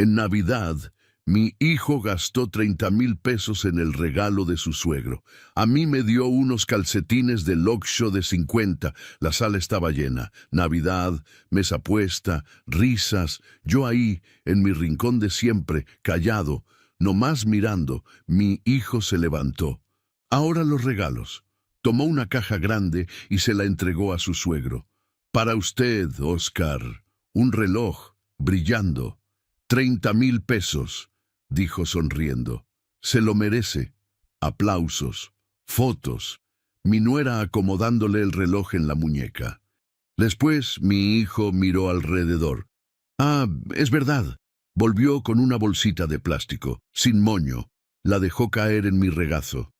En Navidad, mi hijo gastó 30,000 pesos en el regalo de su suegro. A mí me dio unos calcetines de Oxxo de 50. La sala estaba llena. Navidad, mesa puesta, risas. Yo ahí, en mi rincón de siempre, callado, nomás mirando. Mi hijo se levantó. Ahora los regalos. Tomó una caja grande y se la entregó a su suegro. Para usted, Oscar, un reloj, brillando. 30,000 pesos, dijo sonriendo. Se lo merece. Aplausos, fotos. Mi nuera acomodándole el reloj en la muñeca. Después mi hijo miró alrededor. Ah, es verdad. Volvió con una bolsita de plástico, sin moño. La dejó caer en mi regazo.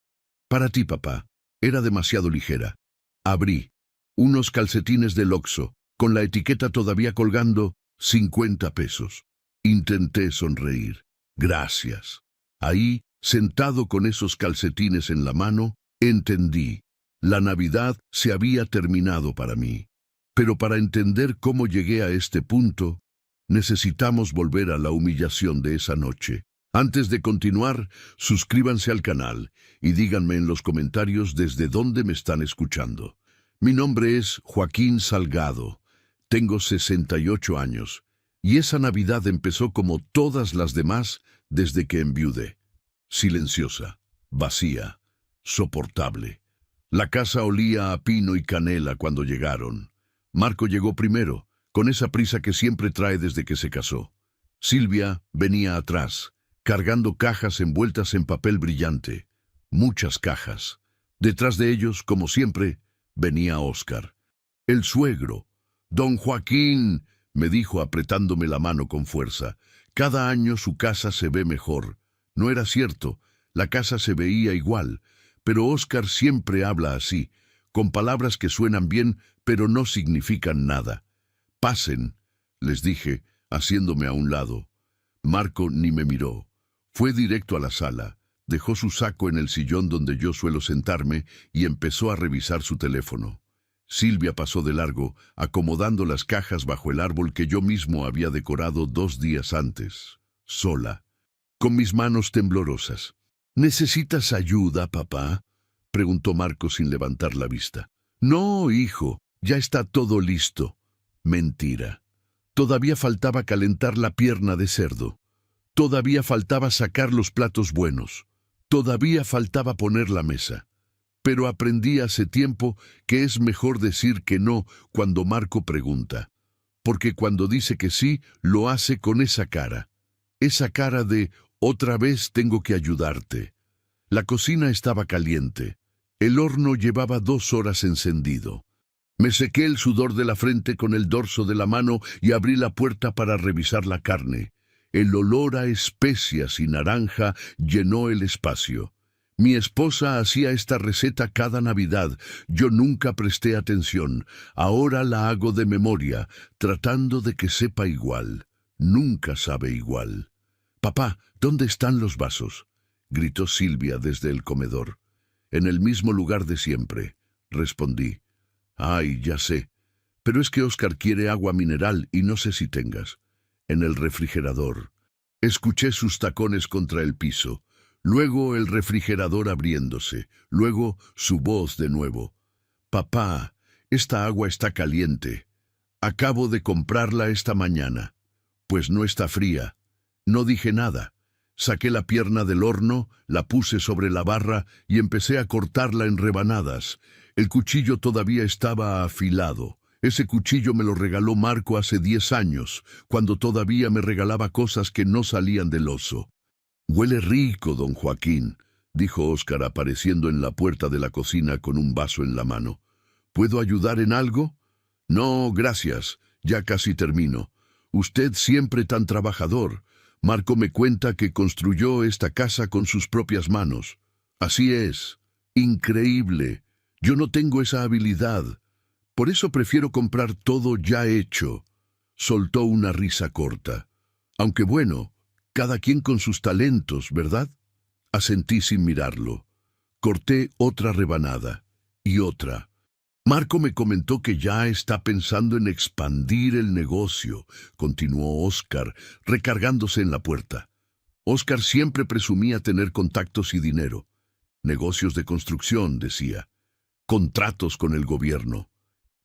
Para ti, papá. Era demasiado ligera. Abrí. Unos calcetines del Oxxo, con la etiqueta todavía colgando, 50 pesos. Intenté sonreír. Gracias. Ahí, sentado con esos calcetines en la mano, entendí. La Navidad se había terminado para mí. Pero para entender cómo llegué a este punto, necesitamos volver a la humillación de esa noche. Antes de continuar, suscríbanse al canal y díganme en los comentarios desde dónde me están escuchando. Mi nombre es Joaquín Salgado. Tengo 68 años. Y esa Navidad empezó como todas las demás desde que enviudé. Silenciosa, vacía, soportable. La casa olía a pino y canela cuando llegaron. Marco llegó primero, con esa prisa que siempre trae desde que se casó. Silvia venía atrás, cargando cajas envueltas en papel brillante. Muchas cajas. Detrás de ellos, como siempre, venía Oscar. El suegro. Don Joaquín, me dijo apretándome la mano con fuerza. Cada año su casa se ve mejor. No era cierto, la casa se veía igual, pero Oscar siempre habla así, con palabras que suenan bien, pero no significan nada. Pasen, les dije, haciéndome a un lado. Marco ni me miró. Fue directo a la sala, dejó su saco en el sillón donde yo suelo sentarme y empezó a revisar su teléfono. Silvia pasó de largo, acomodando las cajas bajo el árbol que yo mismo había decorado 2 días antes, sola, con mis manos temblorosas. ¿Necesitas ayuda, papá?, preguntó Marco sin levantar la vista. No, hijo, ya está todo listo. Mentira. Todavía faltaba calentar la pierna de cerdo. Todavía faltaba sacar los platos buenos. Todavía faltaba poner la mesa. Pero aprendí hace tiempo que es mejor decir que no cuando Marco pregunta, porque cuando dice que sí, lo hace con esa cara de otra vez tengo que ayudarte. La cocina estaba caliente, el horno llevaba 2 horas encendido. Me sequé el sudor de la frente con el dorso de la mano y abrí la puerta para revisar la carne. El olor a especias y naranja llenó el espacio. Mi esposa hacía esta receta cada Navidad. Yo nunca presté atención. Ahora la hago de memoria, tratando de que sepa igual. Nunca sabe igual. «Papá, ¿dónde están los vasos?», gritó Silvia desde el comedor. «En el mismo lugar de siempre», respondí. «Ay, ya sé. Pero es que Oscar quiere agua mineral y no sé si tengas». «En el refrigerador». Escuché sus tacones contra el piso. Luego el refrigerador abriéndose, luego su voz de nuevo. «Papá, esta agua está caliente. Acabo de comprarla esta mañana». «Pues no está fría». No dije nada. Saqué la pierna del horno, la puse sobre la barra y empecé a cortarla en rebanadas. El cuchillo todavía estaba afilado. Ese cuchillo me lo regaló Marco hace 10 años, cuando todavía me regalaba cosas que no salían del oso. «Huele rico, don Joaquín», dijo Oscar apareciendo en la puerta de la cocina con un vaso en la mano. «¿Puedo ayudar en algo?» «No, gracias. Ya casi termino. Usted siempre tan trabajador. Marco me cuenta que construyó esta casa con sus propias manos». «Así es. Increíble. Yo no tengo esa habilidad. Por eso prefiero comprar todo ya hecho». Soltó una risa corta. «Aunque bueno, cada quien con sus talentos, ¿verdad?». Asentí sin mirarlo. Corté otra rebanada. Y otra. Marco me comentó que ya está pensando en expandir el negocio, continuó Óscar, recargándose en la puerta. Óscar siempre presumía tener contactos y dinero. Negocios de construcción, decía. Contratos con el gobierno.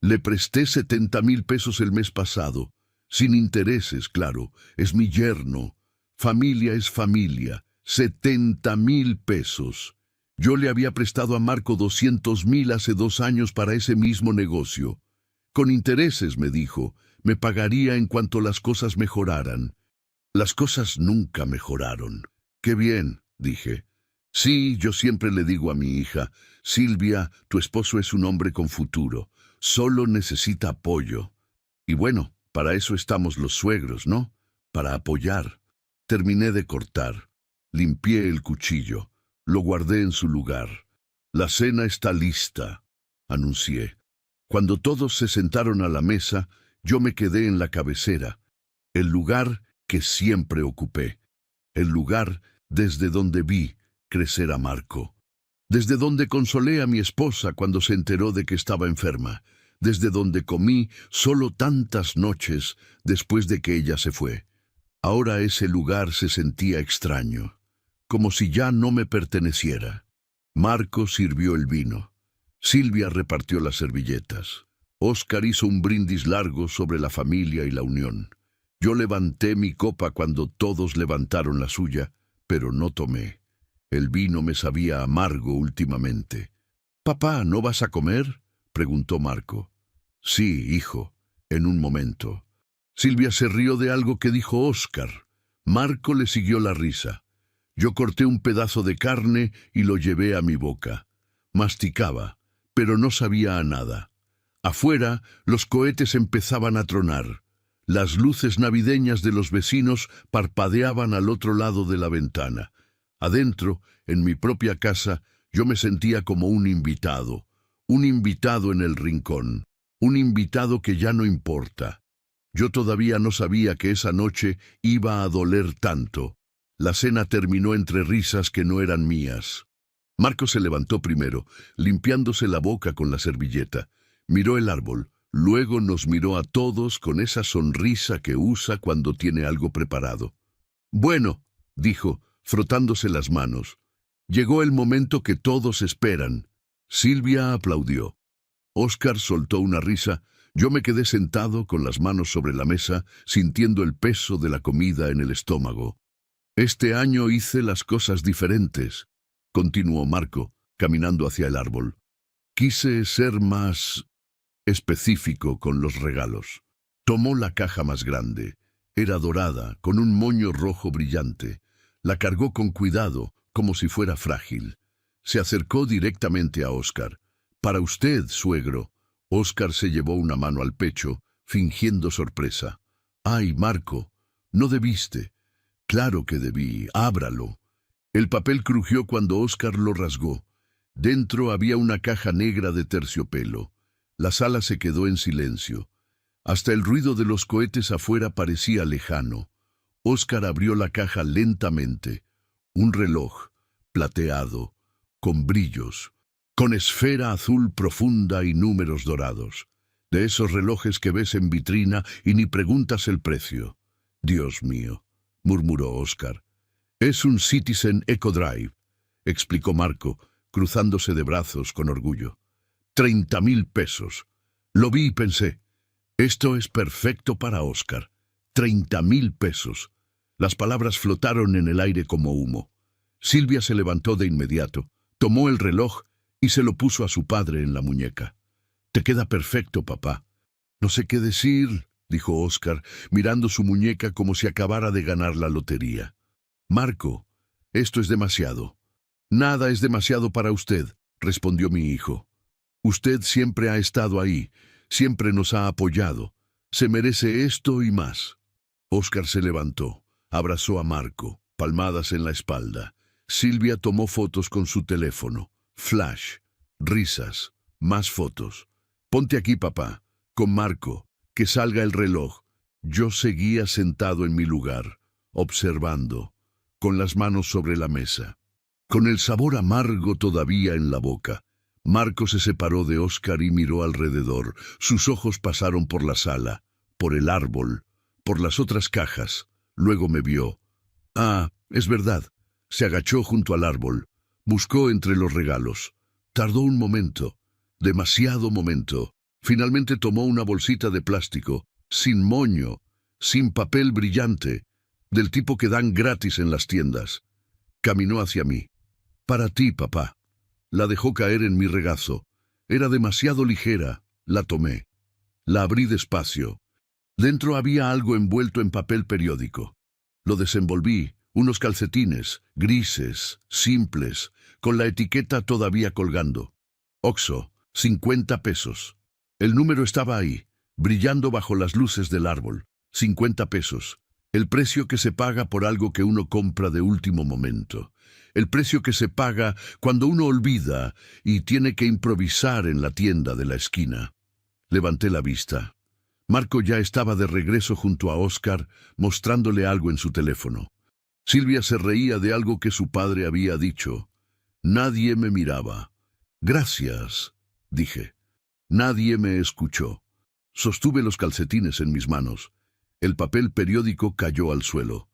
Le presté 70,000 pesos el mes pasado. Sin intereses, claro. Es mi yerno. Familia es familia. 70,000 pesos. Yo le había prestado a Marco 200,000 hace 2 años para ese mismo negocio. Con intereses, me dijo, me pagaría en cuanto las cosas mejoraran. Las cosas nunca mejoraron. Qué bien, dije. Sí, yo siempre le digo a mi hija, Silvia, tu esposo es un hombre con futuro. Solo necesita apoyo. Y bueno, para eso estamos los suegros, ¿no? Para apoyar. Terminé de cortar. Limpié el cuchillo. Lo guardé en su lugar. La cena está lista, anuncié. Cuando todos se sentaron a la mesa, yo me quedé en la cabecera, el lugar que siempre ocupé, el lugar desde donde vi crecer a Marco, desde donde consolé a mi esposa cuando se enteró de que estaba enferma, desde donde comí solo tantas noches después de que ella se fue. Ahora ese lugar se sentía extraño, como si ya no me perteneciera. Marco sirvió el vino. Silvia repartió las servilletas. Óscar hizo un brindis largo sobre la familia y la unión. Yo levanté mi copa cuando todos levantaron la suya, pero no tomé. El vino me sabía amargo últimamente. «Papá, ¿no vas a comer?», preguntó Marco. «Sí, hijo, en un momento». Silvia se rió de algo que dijo Óscar. Marco le siguió la risa. Yo corté un pedazo de carne y lo llevé a mi boca. Masticaba, pero no sabía a nada. Afuera, los cohetes empezaban a tronar. Las luces navideñas de los vecinos parpadeaban al otro lado de la ventana. Adentro, en mi propia casa, yo me sentía como un invitado en el rincón, un invitado que ya no importa. Yo todavía no sabía que esa noche iba a doler tanto. La cena terminó entre risas que no eran mías. Marco se levantó primero, limpiándose la boca con la servilleta. Miró el árbol, luego nos miró a todos con esa sonrisa que usa cuando tiene algo preparado. «Bueno», dijo, frotándose las manos. «Llegó el momento que todos esperan». Silvia aplaudió. Óscar soltó una risa. Yo me quedé sentado con las manos sobre la mesa, sintiendo el peso de la comida en el estómago. «Este año hice las cosas diferentes», continuó Marco, caminando hacia el árbol. «Quise ser más específico con los regalos». Tomó la caja más grande. Era dorada, con un moño rojo brillante. La cargó con cuidado, como si fuera frágil. Se acercó directamente a Óscar. «Para usted, suegro». Óscar se llevó una mano al pecho, fingiendo sorpresa. «Ay, Marco, no debiste». «Claro que debí. Ábralo». El papel crujió cuando Óscar lo rasgó. Dentro había una caja negra de terciopelo. La sala se quedó en silencio. Hasta el ruido de los cohetes afuera parecía lejano. Óscar abrió la caja lentamente. Un reloj, plateado, con brillos, con esfera azul profunda y números dorados. De esos relojes que ves en vitrina y ni preguntas el precio. «Dios mío», murmuró Óscar. «Es un Citizen EcoDrive», explicó Marco, cruzándose de brazos con orgullo. 30,000 pesos. Lo vi y pensé, esto es perfecto para Óscar. 30,000 pesos. Las palabras flotaron en el aire como humo. Silvia se levantó de inmediato, tomó el reloj y se lo puso a su padre en la muñeca. «Te queda perfecto, papá». «No sé qué decir», dijo Óscar, mirando su muñeca como si acabara de ganar la lotería. «Marco, esto es demasiado». «Nada es demasiado para usted», respondió mi hijo. «Usted siempre ha estado ahí, siempre nos ha apoyado. Se merece esto y más». Óscar se levantó, abrazó a Marco, palmadas en la espalda. Silvia tomó fotos con su teléfono. Flash, risas, más fotos. «Ponte aquí, papá, con Marco, que salga el reloj». Yo seguía sentado en mi lugar, observando, con las manos sobre la mesa, con el sabor amargo todavía en la boca. Marco se separó de Óscar y miró alrededor. Sus ojos pasaron por la sala, por el árbol, por las otras cajas. Luego me vio. Ah, es verdad. Se agachó junto al árbol. Buscó entre los regalos. Tardó un momento, demasiado momento. Finalmente tomó una bolsita de plástico, sin moño, sin papel brillante, del tipo que dan gratis en las tiendas. Caminó hacia mí. Para ti, papá. La dejó caer en mi regazo. Era demasiado ligera. La tomé. La abrí despacio. Dentro había algo envuelto en papel periódico. Lo desenvolví, unos calcetines, grises, simples, con la etiqueta todavía colgando. Oxxo, 50 pesos. El número estaba ahí, brillando bajo las luces del árbol. 50 pesos. El precio que se paga por algo que uno compra de último momento. El precio que se paga cuando uno olvida y tiene que improvisar en la tienda de la esquina. Levanté la vista. Marco ya estaba de regreso junto a Óscar, mostrándole algo en su teléfono. Silvia se reía de algo que su padre había dicho. Nadie me miraba. Gracias, dije. Nadie me escuchó. Sostuve los calcetines en mis manos. El papel periódico cayó al suelo.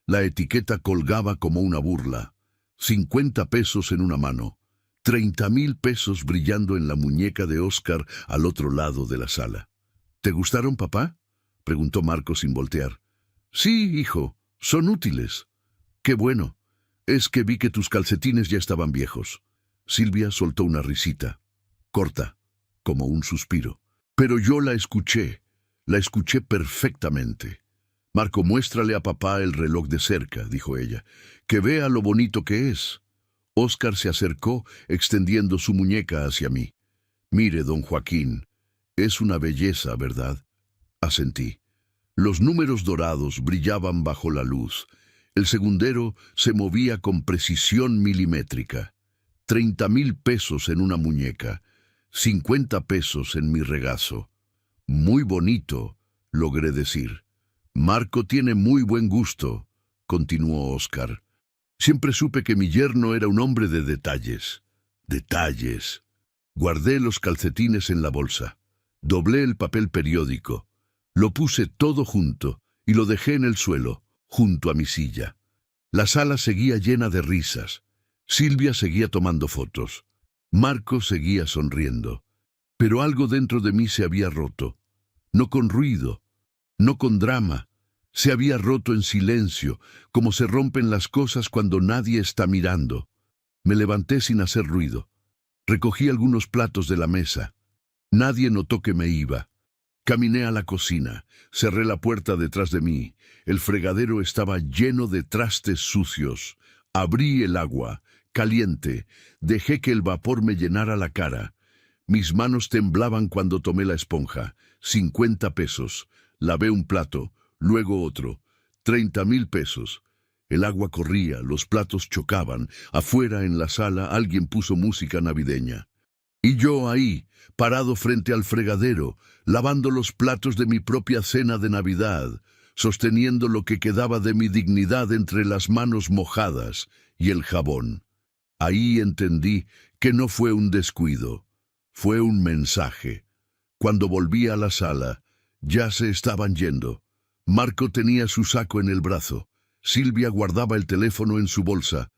La etiqueta colgaba como una burla. 50 pesos en una mano. 30,000 pesos brillando en la muñeca de Óscar al otro lado de la sala. ¿Te gustaron, papá?, preguntó Marco sin voltear. Sí, hijo, son útiles. Qué bueno. Es que vi que tus calcetines ya estaban viejos. Silvia soltó una risita, corta, como un suspiro. Pero yo la escuché perfectamente. Marco, muéstrale a papá el reloj de cerca, dijo ella, que vea lo bonito que es. Óscar se acercó, extendiendo su muñeca hacia mí. Mire, don Joaquín, es una belleza, ¿verdad? Asentí. Los números dorados brillaban bajo la luz. El segundero se movía con precisión milimétrica. 30,000 pesos en una muñeca, 50 pesos en mi regazo. Muy bonito, logré decir. Marco tiene muy buen gusto, continuó Óscar. Siempre supe que mi yerno era un hombre de detalles. Detalles. Guardé los calcetines en la bolsa. Doblé el papel periódico. Lo puse todo junto y lo dejé en el suelo, junto a mi silla. La sala seguía llena de risas. Silvia seguía tomando fotos. Marco seguía sonriendo. Pero algo dentro de mí se había roto. No con ruido, no con drama. Se había roto en silencio, como se rompen las cosas cuando nadie está mirando. Me levanté sin hacer ruido. Recogí algunos platos de la mesa. Nadie notó que me iba. Caminé a la cocina, cerré la puerta detrás de mí. El fregadero estaba lleno de trastes sucios. Abrí el agua, caliente. Dejé que el vapor me llenara la cara. Mis manos temblaban cuando tomé la esponja. 50 pesos. Lavé un plato, luego otro. 30,000 pesos. El agua corría, los platos chocaban. Afuera en la sala alguien puso música navideña. Y yo ahí, parado frente al fregadero, lavando los platos de mi propia cena de Navidad, sosteniendo lo que quedaba de mi dignidad entre las manos mojadas y el jabón. Ahí entendí que no fue un descuido, fue un mensaje. Cuando volví a la sala, ya se estaban yendo. Marco tenía su saco en el brazo. Silvia guardaba el teléfono en su bolsa.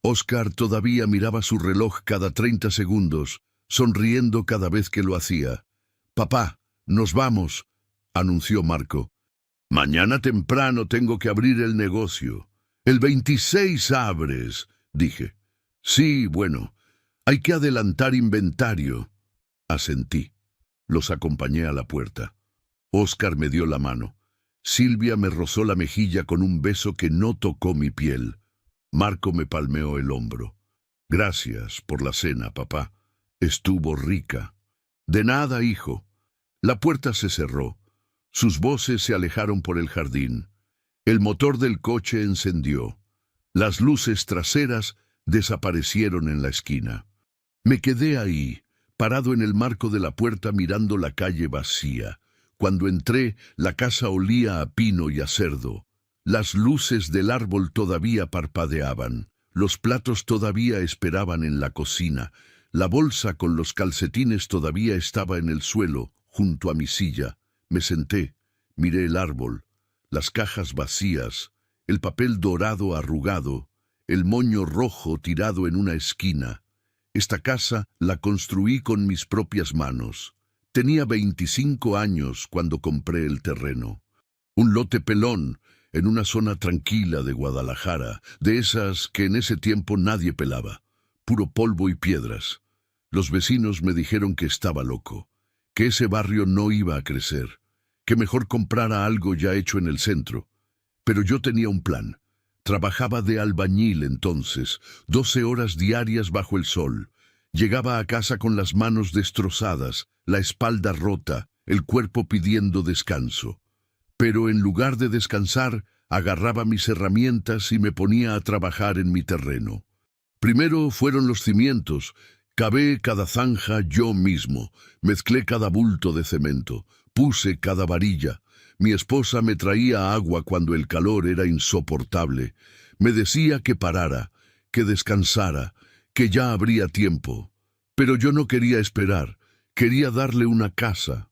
Óscar todavía miraba su reloj cada 30 segundos, sonriendo cada vez que lo hacía. «Papá, nos vamos», anunció Marco. «Mañana temprano tengo que abrir el negocio». «El 26 abres», dije. «Sí, bueno, hay que adelantar inventario». Asentí. Los acompañé a la puerta. Óscar me dio la mano. Silvia me rozó la mejilla con un beso que no tocó mi piel. Marco me palmeó el hombro. «Gracias por la cena, papá. Estuvo rica». «De nada, hijo». La puerta se cerró. Sus voces se alejaron por el jardín. El motor del coche encendió. Las luces traseras desaparecieron en la esquina. Me quedé ahí, parado en el marco de la puerta mirando la calle vacía. Cuando entré, la casa olía a pino y a cerdo. Las luces del árbol todavía parpadeaban. Los platos todavía esperaban en la cocina. La bolsa con los calcetines todavía estaba en el suelo, junto a mi silla. Me senté, miré el árbol, las cajas vacías, el papel dorado arrugado, el moño rojo tirado en una esquina. Esta casa la construí con mis propias manos. Tenía 25 años cuando compré el terreno. Un lote pelón, en una zona tranquila de Guadalajara, de esas que en ese tiempo nadie pelaba. Puro polvo y piedras. Los vecinos me dijeron que estaba loco, que ese barrio no iba a crecer, que mejor comprara algo ya hecho en el centro. Pero yo tenía un plan. Trabajaba de albañil entonces, 12 horas diarias bajo el sol. Llegaba a casa con las manos destrozadas, la espalda rota, el cuerpo pidiendo descanso. Pero en lugar de descansar, agarraba mis herramientas y me ponía a trabajar en mi terreno. Primero fueron los cimientos. Cavé cada zanja yo mismo, mezclé cada bulto de cemento, puse cada varilla. Mi esposa me traía agua cuando el calor era insoportable. Me decía que parara, que descansara, que ya habría tiempo. Pero yo no quería esperar. Quería darle una casa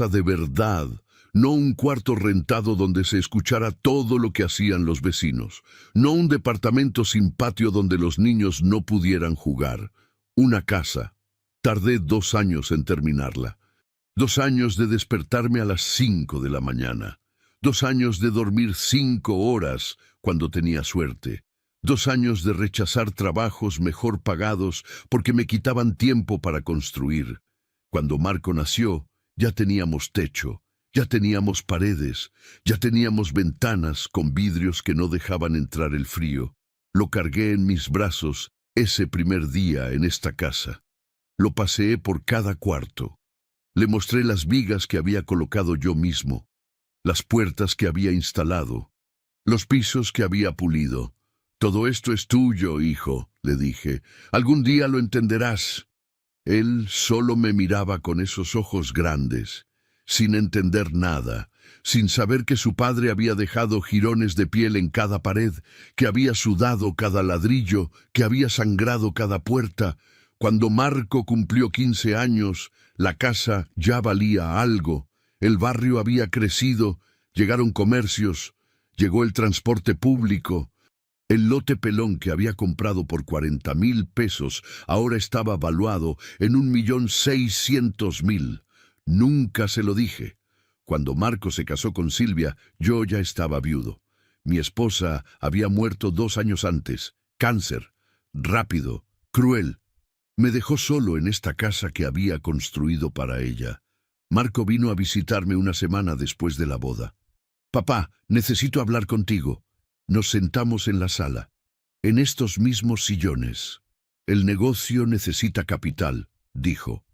de verdad, no un cuarto rentado donde se escuchara todo lo que hacían los vecinos, no un departamento sin patio donde los niños no pudieran jugar. Una casa. Tardé 2 años en terminarla. 2 años de despertarme a las 5 de la mañana. 2 años de dormir 5 horas cuando tenía suerte. 2 años de rechazar trabajos mejor pagados porque me quitaban tiempo para construir. Cuando Marco nació, ya teníamos techo, ya teníamos paredes, ya teníamos ventanas con vidrios que no dejaban entrar el frío. Lo cargué en mis brazos ese primer día en esta casa. Lo paseé por cada cuarto. Le mostré las vigas que había colocado yo mismo, las puertas que había instalado, los pisos que había pulido. Todo esto es tuyo, hijo, le dije. Algún día lo entenderás. Él solo me miraba con esos ojos grandes, sin entender nada, sin saber que su padre había dejado jirones de piel en cada pared, que había sudado cada ladrillo, que había sangrado cada puerta. Cuando Marco cumplió 15 años, la casa ya valía algo, el barrio había crecido, llegaron comercios, llegó el transporte público. El lote pelón que había comprado por 40,000 pesos ahora estaba valuado en 1,600,000. Nunca se lo dije. Cuando Marco se casó con Silvia, yo ya estaba viudo. Mi esposa había muerto 2 años antes. Cáncer. Rápido. Cruel. Me dejó solo en esta casa que había construido para ella. Marco vino a visitarme una semana después de la boda. «Papá, necesito hablar contigo». Nos sentamos en la sala, en estos mismos sillones. «El negocio necesita capital», dijo.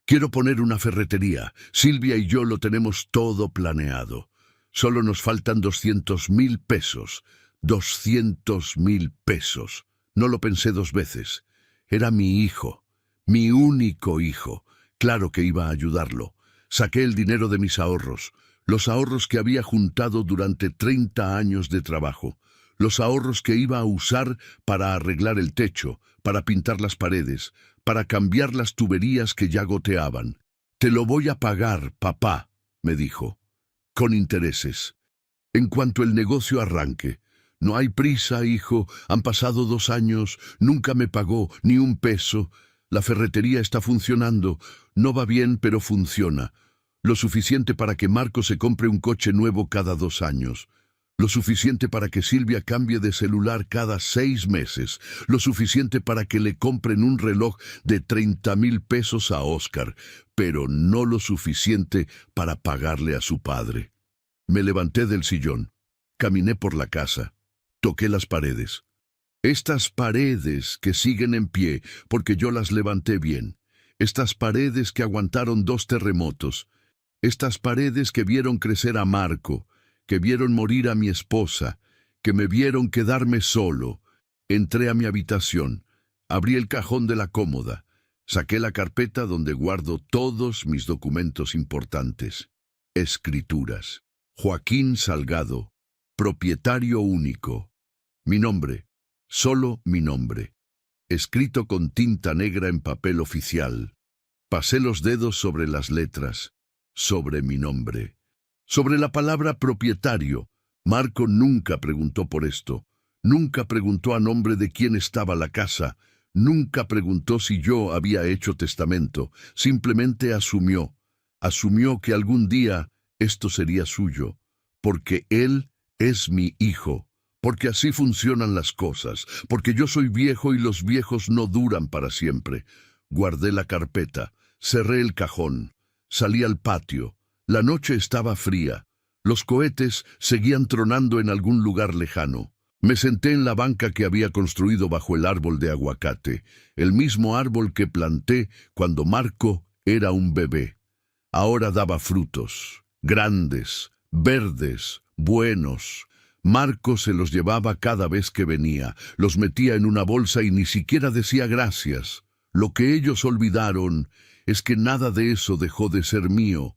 «Quiero poner una ferretería. Silvia y yo lo tenemos todo planeado. Solo nos faltan 200,000 pesos. 200,000 pesos. No lo pensé 2 veces. Era mi hijo, mi único hijo. Claro que iba a ayudarlo. Saqué el dinero de mis ahorros, los ahorros que había juntado durante 30 años de trabajo, los ahorros que iba a usar para arreglar el techo, para pintar las paredes, para cambiar las tuberías que ya goteaban. «Te lo voy a pagar, papá», me dijo, «con intereses. En cuanto el negocio arranque. No hay prisa, hijo, han pasado 2 años, nunca me pagó ni un peso. La ferretería está funcionando, no va bien, pero funciona. Lo suficiente para que Marco se compre un coche nuevo cada 2 años. Lo suficiente para que Silvia cambie de celular cada 6 meses. Lo suficiente para que le compren un reloj de 30,000 pesos a Oscar, pero no lo suficiente para pagarle a su padre». Me levanté del sillón, caminé por la casa, toqué las paredes. Estas paredes que siguen en pie porque yo las levanté bien. Estas paredes que aguantaron 2 terremotos. Estas paredes que vieron crecer a Marco, que vieron morir a mi esposa, que me vieron quedarme solo. Entré a mi habitación, abrí el cajón de la cómoda, saqué la carpeta donde guardo todos mis documentos importantes. Escrituras. Joaquín Salgado, propietario único. Mi nombre, solo mi nombre. escrito con tinta negra en papel oficial. Pasé los dedos sobre las letras, sobre mi nombre, sobre la palabra propietario. Marco nunca preguntó por esto, nunca preguntó a nombre de quién estaba la casa, nunca preguntó si yo había hecho testamento, simplemente asumió que algún día esto sería suyo, porque él es mi hijo, porque así funcionan las cosas, porque yo soy viejo y los viejos no duran para siempre. Guardé la carpeta, cerré el cajón, salí al patio. La noche estaba fría. Los cohetes seguían tronando en algún lugar lejano. Me senté en la banca que había construido bajo el árbol de aguacate, el mismo árbol que planté cuando Marco era un bebé. Ahora daba frutos, grandes, verdes, buenos. Marco se los llevaba cada vez que venía, los metía en una bolsa y ni siquiera decía gracias. Lo que ellos olvidaron es que nada de eso dejó de ser mío.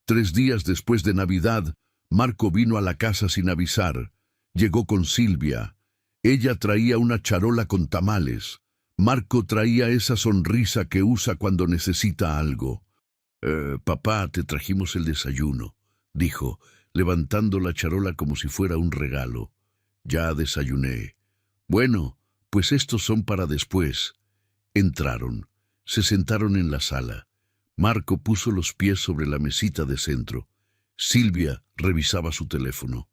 3 días después de Navidad, Marco vino a la casa sin avisar. Llegó con Silvia. Ella traía una charola con tamales. Marco traía esa sonrisa que usa cuando necesita algo. Papá, te trajimos el desayuno, dijo, levantando la charola como si fuera un regalo. Ya desayuné. Bueno, pues estos son para después. Entraron. Se sentaron en la sala. Marco puso los pies sobre la mesita de centro. Silvia revisaba su teléfono.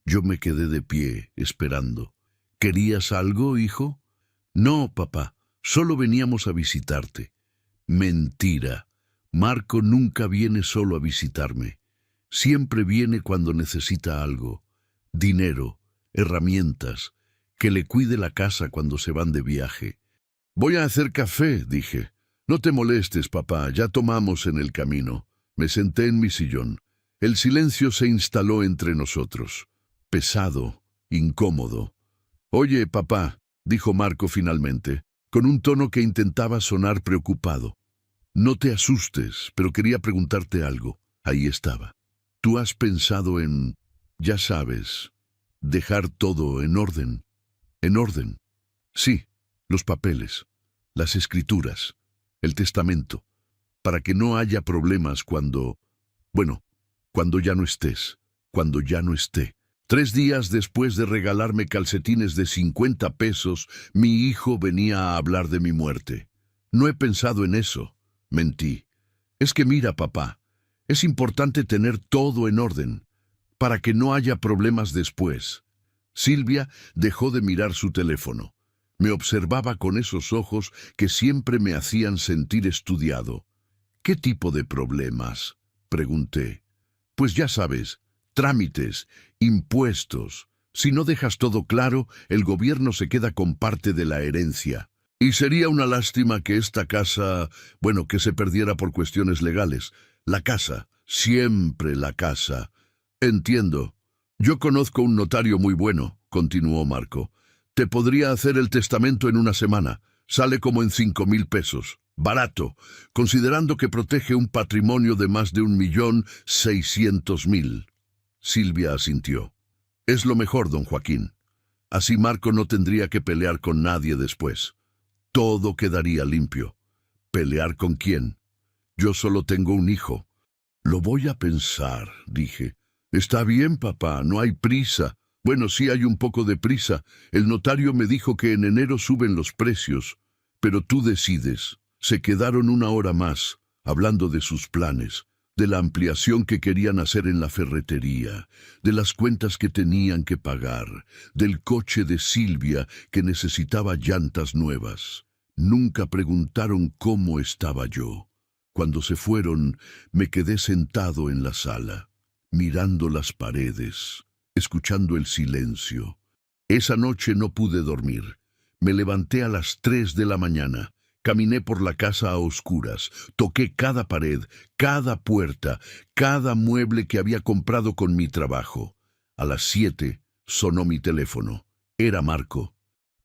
Yo me quedé de pie, esperando. ¿Querías algo, hijo? No, papá, solo veníamos a visitarte. Mentira. Marco nunca viene solo a visitarme. Siempre viene cuando necesita algo. Dinero, herramientas, que le cuide la casa cuando se van de viaje. Voy a hacer café, dije. No te molestes, papá, ya tomamos en el camino. Me senté en mi sillón. El silencio se instaló entre nosotros. Pesado, incómodo. Oye, papá, dijo Marco finalmente, con un tono que intentaba sonar preocupado. No te asustes, pero quería preguntarte algo. Ahí estaba. ¿Tú has pensado en, ya sabes, dejar todo en orden? ¿En orden? Sí, los papeles, las escrituras, el testamento, para que no haya problemas cuando ya no estés, cuando ya no esté. 3 días después de regalarme calcetines de 50 pesos, mi hijo venía a hablar de mi muerte. No he pensado en eso, mentí. Es que mira, papá, es importante tener todo en orden, para que no haya problemas después. Silvia dejó de mirar su teléfono. Me observaba con esos ojos que siempre me hacían sentir estudiado. ¿Qué tipo de problemas?, pregunté. Pues ya sabes, trámites, impuestos. Si no dejas todo claro, el gobierno se queda con parte de la herencia. Y sería una lástima que esta casa, que se perdiera por cuestiones legales. La casa, siempre la casa. Entiendo. Yo conozco un notario muy bueno, continuó Marco. Te podría hacer el testamento en una semana. Sale como en 5,000 pesos. Barato, considerando que protege un patrimonio de más de 1,600,000. Silvia asintió. Es lo mejor, don Joaquín. Así Marco no tendría que pelear con nadie después. Todo quedaría limpio. ¿Pelear con quién? Yo solo tengo un hijo. Lo voy a pensar, dije. Está bien, papá, no hay prisa. Bueno, sí hay un poco de prisa. El notario me dijo que en enero suben los precios. Pero tú decides. Se quedaron 1 hora más, hablando de sus planes, de la ampliación que querían hacer en la ferretería, de las cuentas que tenían que pagar, del coche de Silvia que necesitaba llantas nuevas. Nunca preguntaron cómo estaba yo. Cuando se fueron, me quedé sentado en la sala, mirando las paredes, escuchando el silencio. Esa noche no pude dormir. Me levanté a las 3 de la mañana. Caminé por la casa a oscuras, toqué cada pared, cada puerta, cada mueble que había comprado con mi trabajo. A las 7 sonó mi teléfono. Era Marco.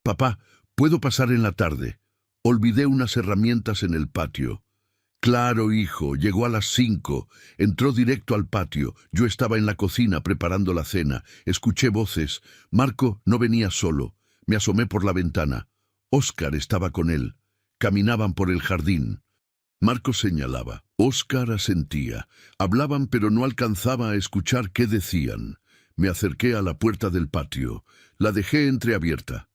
Papá, ¿puedo pasar en la tarde? Olvidé unas herramientas en el patio. Claro, hijo, llegó a las 5. Entró directo al patio. Yo estaba en la cocina preparando la cena. Escuché voces. Marco no venía solo. Me asomé por la ventana. Óscar estaba con él. Caminaban por el jardín. Marco señalaba. Óscar asentía. Hablaban, pero no alcanzaba a escuchar qué decían. Me acerqué a la puerta del patio. La dejé entreabierta.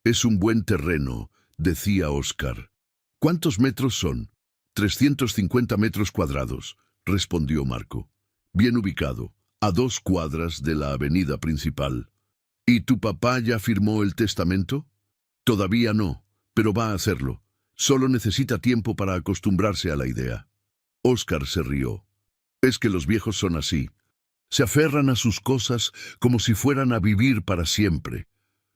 «Es un buen terreno», decía Óscar. «¿Cuántos metros son?» 350 metros cuadrados, respondió Marco. «Bien ubicado, a 2 cuadras de la avenida principal». «¿Y tu papá ya firmó el testamento?» «Todavía no, pero va a hacerlo. Solo necesita tiempo para acostumbrarse a la idea». Óscar se rió. «Es que los viejos son así. Se aferran a sus cosas como si fueran a vivir para siempre.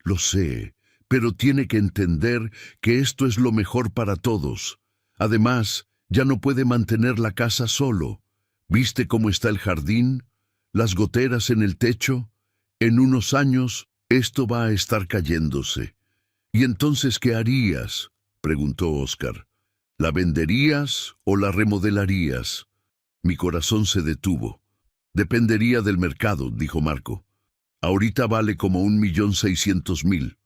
Lo sé, pero tiene que entender que esto es lo mejor para todos. Además, ya no puede mantener la casa solo. ¿Viste cómo está el jardín? ¿Las goteras en el techo? En unos años, esto va a estar cayéndose». «¿Y entonces qué harías?», preguntó Óscar. «¿La venderías o la remodelarías?» Mi corazón se detuvo. «Dependería del mercado», dijo Marco. «Ahorita vale como 1.600.000.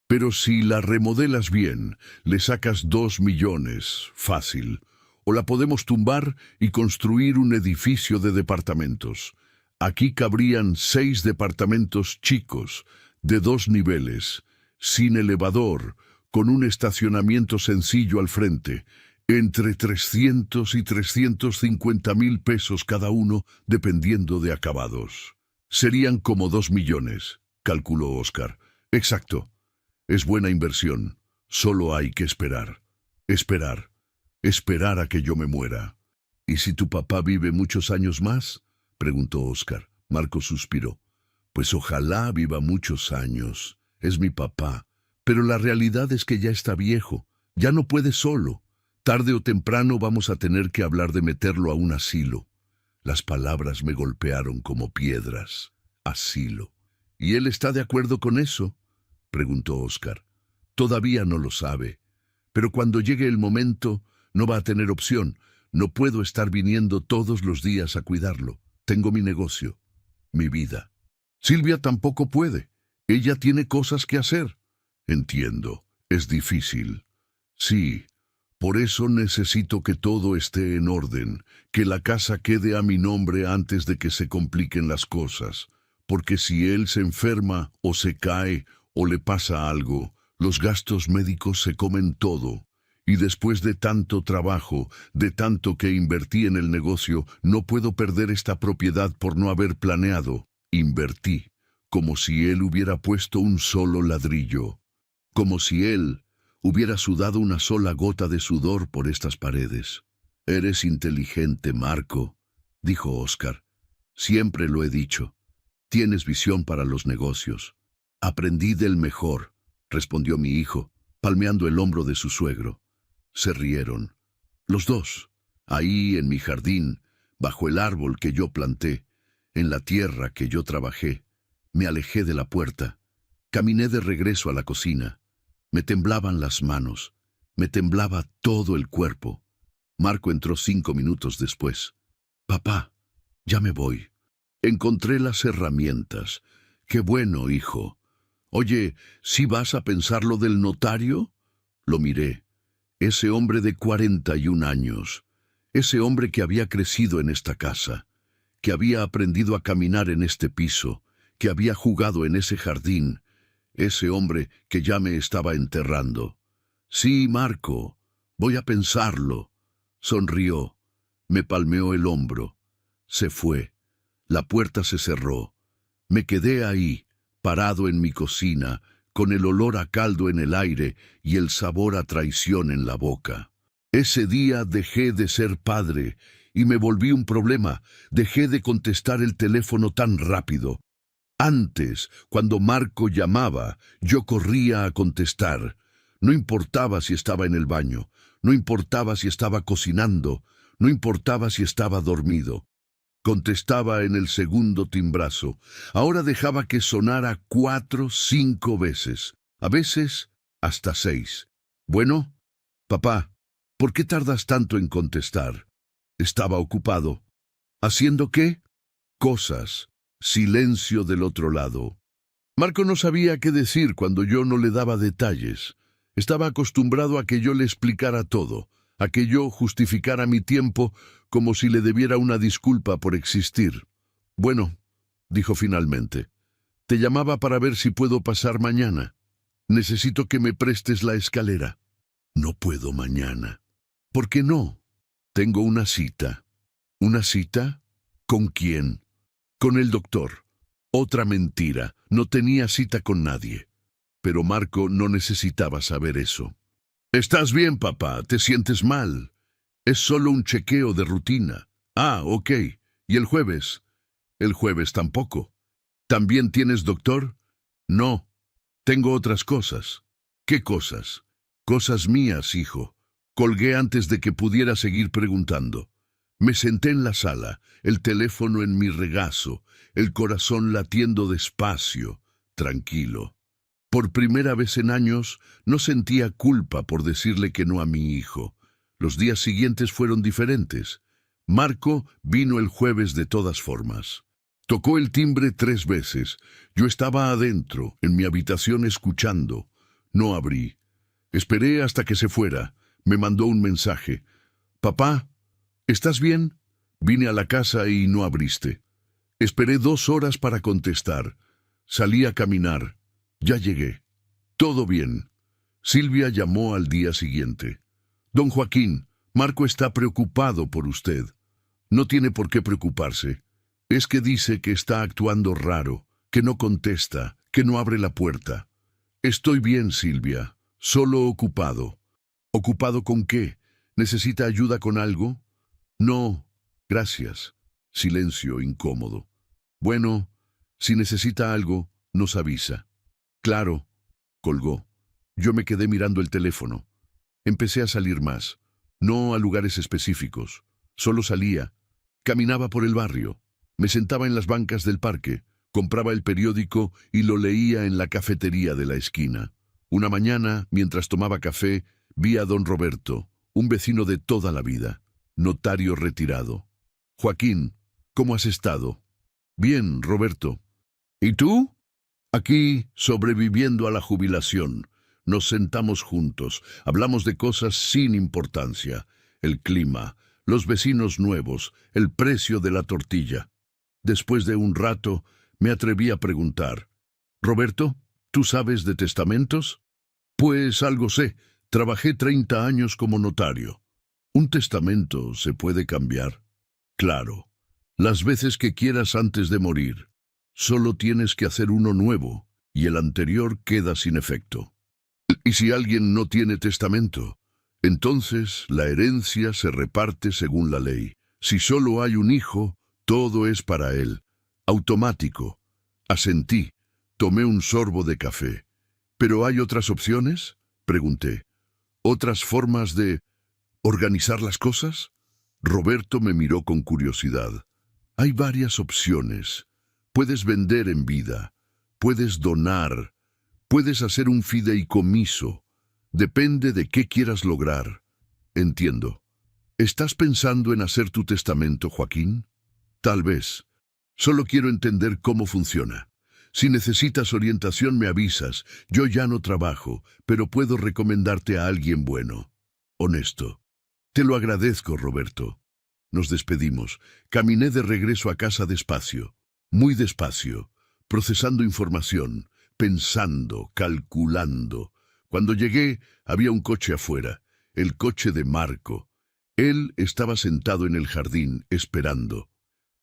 Pero si la remodelas bien, le sacas 2 millones, fácil. O la podemos tumbar y construir un edificio de departamentos. Aquí cabrían 6 departamentos chicos, de 2 niveles, sin elevador, con un estacionamiento sencillo al frente, entre 300 y 350.000 pesos cada uno, dependiendo de acabados. Serían como 2 millones, calculó Óscar. Exacto. Es buena inversión. Solo hay que esperar. Esperar. Esperar a que yo me muera. «¿Y si tu papá vive muchos años más?», preguntó Óscar. Marco suspiró. «Pues ojalá viva muchos años. Es mi papá. Pero la realidad es que ya está viejo. Ya no puede solo. Tarde o temprano vamos a tener que hablar de meterlo a un asilo». Las palabras me golpearon como piedras. Asilo. «¿Y él está de acuerdo con eso?», preguntó Óscar. «Todavía no lo sabe. Pero cuando llegue el momento, no va a tener opción. No puedo estar viniendo todos los días a cuidarlo. Tengo mi negocio, mi vida. Silvia tampoco puede. Ella tiene cosas que hacer». «Entiendo. Es difícil». «Sí. Por eso necesito que todo esté en orden, que la casa quede a mi nombre antes de que se compliquen las cosas. Porque si él se enferma o se cae o le pasa algo, los gastos médicos se comen todo. Y después de tanto trabajo, de tanto que invertí en el negocio, no puedo perder esta propiedad por no haber planeado. Invertí, como si él hubiera puesto un solo ladrillo. Como si él hubiera sudado una sola gota de sudor por estas paredes». «Eres inteligente, Marco», dijo Óscar. «Siempre lo he dicho. Tienes visión para los negocios». «Aprendí del mejor», respondió mi hijo, palmeando el hombro de su suegro. Se rieron. Los dos, ahí en mi jardín, bajo el árbol que yo planté, en la tierra que yo trabajé. Me alejé de la puerta. Caminé de regreso a la cocina. Me temblaban las manos. Me temblaba todo el cuerpo. Marco entró 5 minutos después. «Papá, ya me voy. Encontré las herramientas. Qué bueno, hijo. Oye, ¿sí vas a pensar lo del notario?» Lo miré. Ese hombre de 41 años. Ese hombre que había crecido en esta casa, que había aprendido a caminar en este piso, que había jugado en ese jardín. Ese hombre que ya me estaba enterrando. «Sí, Marco, voy a pensarlo». Sonrió. Me palmeó el hombro. Se fue. La puerta se cerró. Me quedé ahí, parado en mi cocina, con el olor a caldo en el aire y el sabor a traición en la boca. Ese día dejé de ser padre y me volví un problema. Dejé de contestar el teléfono tan rápido. Antes, cuando Marco llamaba, yo corría a contestar. No importaba si estaba en el baño, no importaba si estaba cocinando, no importaba si estaba dormido. Contestaba en el segundo timbrazo. Ahora dejaba que sonara 4, 5 veces, a veces hasta 6. «Bueno, papá, ¿por qué tardas tanto en contestar?» Estaba ocupado. ¿Haciendo qué? Cosas. Silencio del otro lado. Marco no sabía qué decir cuando yo no le daba detalles. Estaba acostumbrado a que yo le explicara todo, a que yo justificara mi tiempo como si le debiera una disculpa por existir. Bueno, dijo finalmente, te llamaba para ver si puedo pasar mañana. Necesito que me prestes la escalera. No puedo mañana. ¿Por qué no? Tengo una cita. ¿Una cita? ¿Con quién? Con el doctor. Otra mentira. No tenía cita con nadie. Pero Marco no necesitaba saber eso. ¿Estás bien, papá? ¿Te sientes mal? Es solo un chequeo de rutina. Ah, ok. ¿Y el jueves? El jueves tampoco. ¿También tienes doctor? No. Tengo otras cosas. ¿Qué cosas? Cosas mías, hijo. Colgué antes de que pudiera seguir preguntando. Me senté en la sala, el teléfono en mi regazo, el corazón latiendo despacio, tranquilo. Por primera vez en años no sentía culpa por decirle que no a mi hijo. Los días siguientes fueron diferentes. Marco vino el jueves de todas formas. Tocó el timbre 3 veces. Yo estaba adentro, en mi habitación escuchando. No abrí. Esperé hasta que se fuera. Me mandó un mensaje. «Papá, ¿estás bien?» Vine a la casa y no abriste. Esperé 2 horas para contestar. Salí a caminar. Ya llegué. Todo bien. Silvia llamó al día siguiente. «Don Joaquín, Marco está preocupado por usted». No tiene por qué preocuparse. Es que dice que está actuando raro, que no contesta, que no abre la puerta. Estoy bien, Silvia. Solo ocupado. ¿Ocupado con qué? ¿Necesita ayuda con algo? No, gracias. Silencio incómodo. Bueno, si necesita algo, nos avisa. Claro, colgó. Yo me quedé mirando el teléfono. Empecé a salir más. No a lugares específicos. Solo salía. Caminaba por el barrio. Me sentaba en las bancas del parque. Compraba el periódico y lo leía en la cafetería de la esquina. Una mañana, mientras tomaba café, vi a don Roberto, un vecino de toda la vida, notario retirado. «Joaquín, ¿cómo has estado?» «Bien, Roberto». «¿Y tú?» «Aquí, sobreviviendo a la jubilación. Nos sentamos juntos, hablamos de cosas sin importancia. El clima, los vecinos nuevos, el precio de la tortilla». Después de un rato, me atreví a preguntar. «Roberto, ¿tú sabes de testamentos?» «Pues algo sé. Trabajé 30 años como notario». «¿Un testamento se puede cambiar?» «Claro. Las veces que quieras antes de morir. Solo tienes que hacer uno nuevo, y el anterior queda sin efecto». «¿Y si alguien no tiene testamento?» «Entonces la herencia se reparte según la ley. Si solo hay un hijo, todo es para él. Automático». Asentí. Tomé un sorbo de café. «¿Pero hay otras opciones?», pregunté. «¿Otras formas de organizar las cosas?» Roberto me miró con curiosidad. «Hay varias opciones. Puedes vender en vida. Puedes donar. Puedes hacer un fideicomiso. Depende de qué quieras lograr». «Entiendo. ¿Estás pensando en hacer tu testamento, Joaquín?» «Tal vez. Solo quiero entender cómo funciona. Si necesitas orientación me avisas. Yo ya no trabajo, pero puedo recomendarte a alguien bueno, honesto». «Te lo agradezco, Roberto». Nos despedimos. Caminé de regreso a casa despacio, muy despacio, procesando información, pensando, calculando. Cuando llegué, había un coche afuera, el coche de Marco. Él estaba sentado en el jardín, esperando.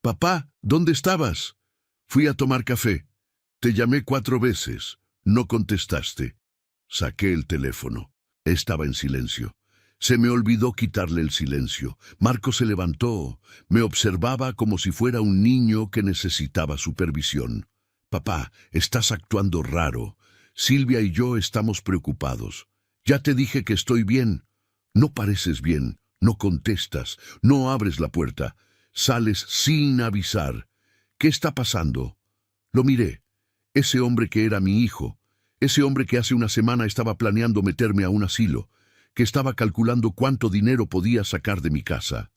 «Papá, ¿dónde estabas?» «Fui a tomar café. Te llamé 4 veces. No contestaste». Saqué el teléfono. Estaba en silencio. Se me olvidó quitarle el silencio. Marco se levantó. Me observaba como si fuera un niño que necesitaba supervisión. «Papá, estás actuando raro. Silvia y yo estamos preocupados. Ya te dije que estoy bien. No pareces bien. No contestas. No abres la puerta. Sales sin avisar. ¿Qué está pasando?» Lo miré. Ese hombre que era mi hijo. Ese hombre que hace una semana estaba planeando meterme a un asilo, que estaba calculando cuánto dinero podía sacar de mi casa,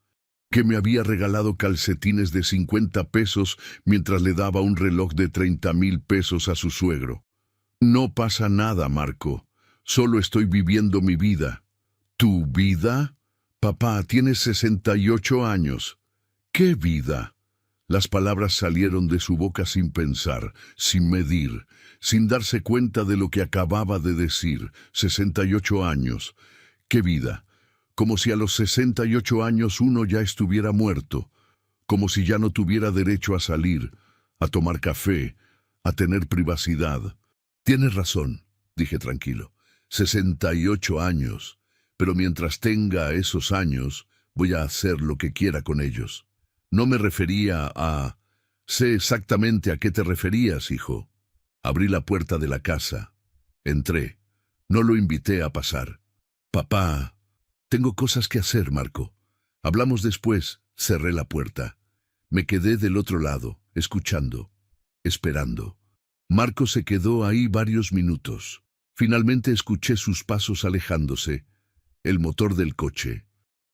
que me había regalado calcetines de 50 pesos mientras le daba un reloj de 30,000 pesos a su suegro. «No pasa nada, Marco. Solo estoy viviendo mi vida. ¿Tu vida? Papá, tienes 68 años. ¿Qué vida? Las palabras salieron de su boca sin pensar, sin medir, sin darse cuenta de lo que acababa de decir. 68 años. ¿Qué vida? Como si a los 68 años uno ya estuviera muerto, como si ya no tuviera derecho a salir, a tomar café, a tener privacidad. Tienes razón, dije tranquilo. 68 años. Pero mientras tenga esos años, voy a hacer lo que quiera con ellos. No me refería a... Sé exactamente a qué te referías, hijo. Abrí la puerta de la casa. Entré. No lo invité a pasar. Papá, tengo cosas que hacer, Marco. Hablamos después. Cerré la puerta. Me quedé del otro lado, escuchando, esperando. Marco se quedó ahí varios minutos. Finalmente escuché sus pasos alejándose, el motor del coche,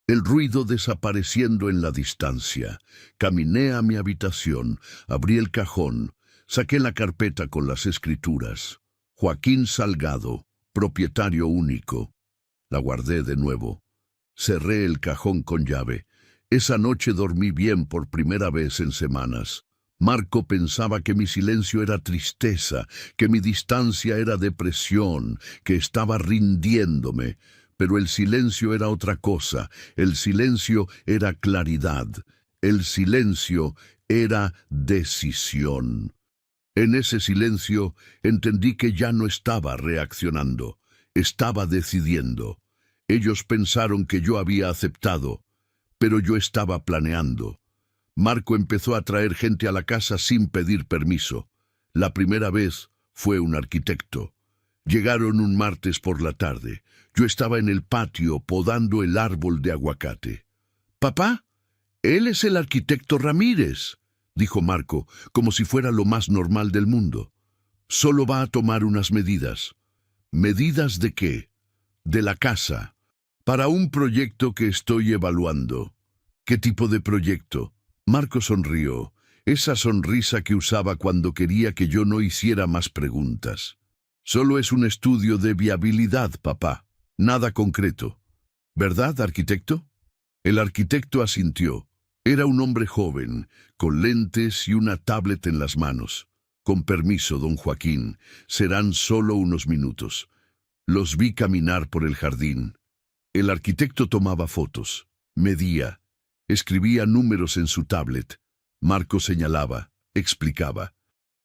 el ruido desapareciendo en la distancia. Caminé a mi habitación, abrí el cajón, saqué la carpeta con las escrituras. Joaquín Salgado, propietario único. La guardé de nuevo. Cerré el cajón con llave. Esa noche dormí bien por primera vez en semanas. Marco pensaba que mi silencio era tristeza, que mi distancia era depresión, que estaba rindiéndome. Pero el silencio era otra cosa. El silencio era claridad. El silencio era decisión. En ese silencio entendí que ya no estaba reaccionando. Estaba decidiendo. Ellos pensaron que yo había aceptado, pero yo estaba planeando. Marco empezó a traer gente a la casa sin pedir permiso. La primera vez fue un arquitecto. Llegaron un martes por la tarde. Yo estaba en el patio podando el árbol de aguacate. «Papá, él es el arquitecto Ramírez», dijo Marco, como si fuera lo más normal del mundo. «Solo va a tomar unas medidas». «¿Medidas de qué?» «De la casa. Para un proyecto que estoy evaluando». «¿Qué tipo de proyecto?» Marco sonrió, esa sonrisa que usaba cuando quería que yo no hiciera más preguntas. «Solo es un estudio de viabilidad, papá. Nada concreto». «¿Verdad, arquitecto?» El arquitecto asintió. Era un hombre joven, con lentes y una tablet en las manos. «Con permiso, don Joaquín, serán solo unos minutos». Los vi caminar por el jardín. El arquitecto tomaba fotos, medía, escribía números en su tablet. Marco señalaba, explicaba.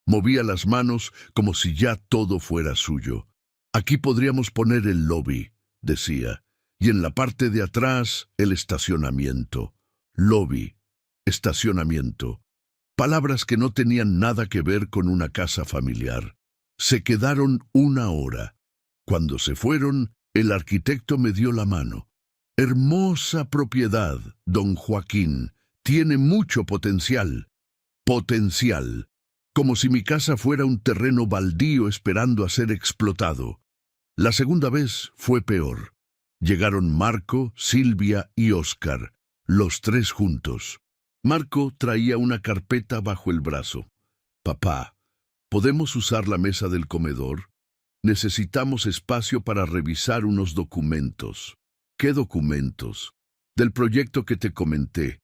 Movía las manos como si ya todo fuera suyo. «Aquí podríamos poner el lobby», decía, «y en la parte de atrás el estacionamiento». Lobby, estacionamiento. Palabras que no tenían nada que ver con una casa familiar. Se quedaron 1 hora. Cuando se fueron, el arquitecto me dio la mano. «Hermosa propiedad, don Joaquín. Tiene mucho potencial». Potencial. Como si mi casa fuera un terreno baldío esperando a ser explotado. La segunda vez fue peor. Llegaron Marco, Silvia y Óscar, los 3 juntos. Marco traía una carpeta bajo el brazo. «Papá, ¿podemos usar la mesa del comedor? Necesitamos espacio para revisar unos documentos». «¿Qué documentos?» «Del proyecto que te comenté.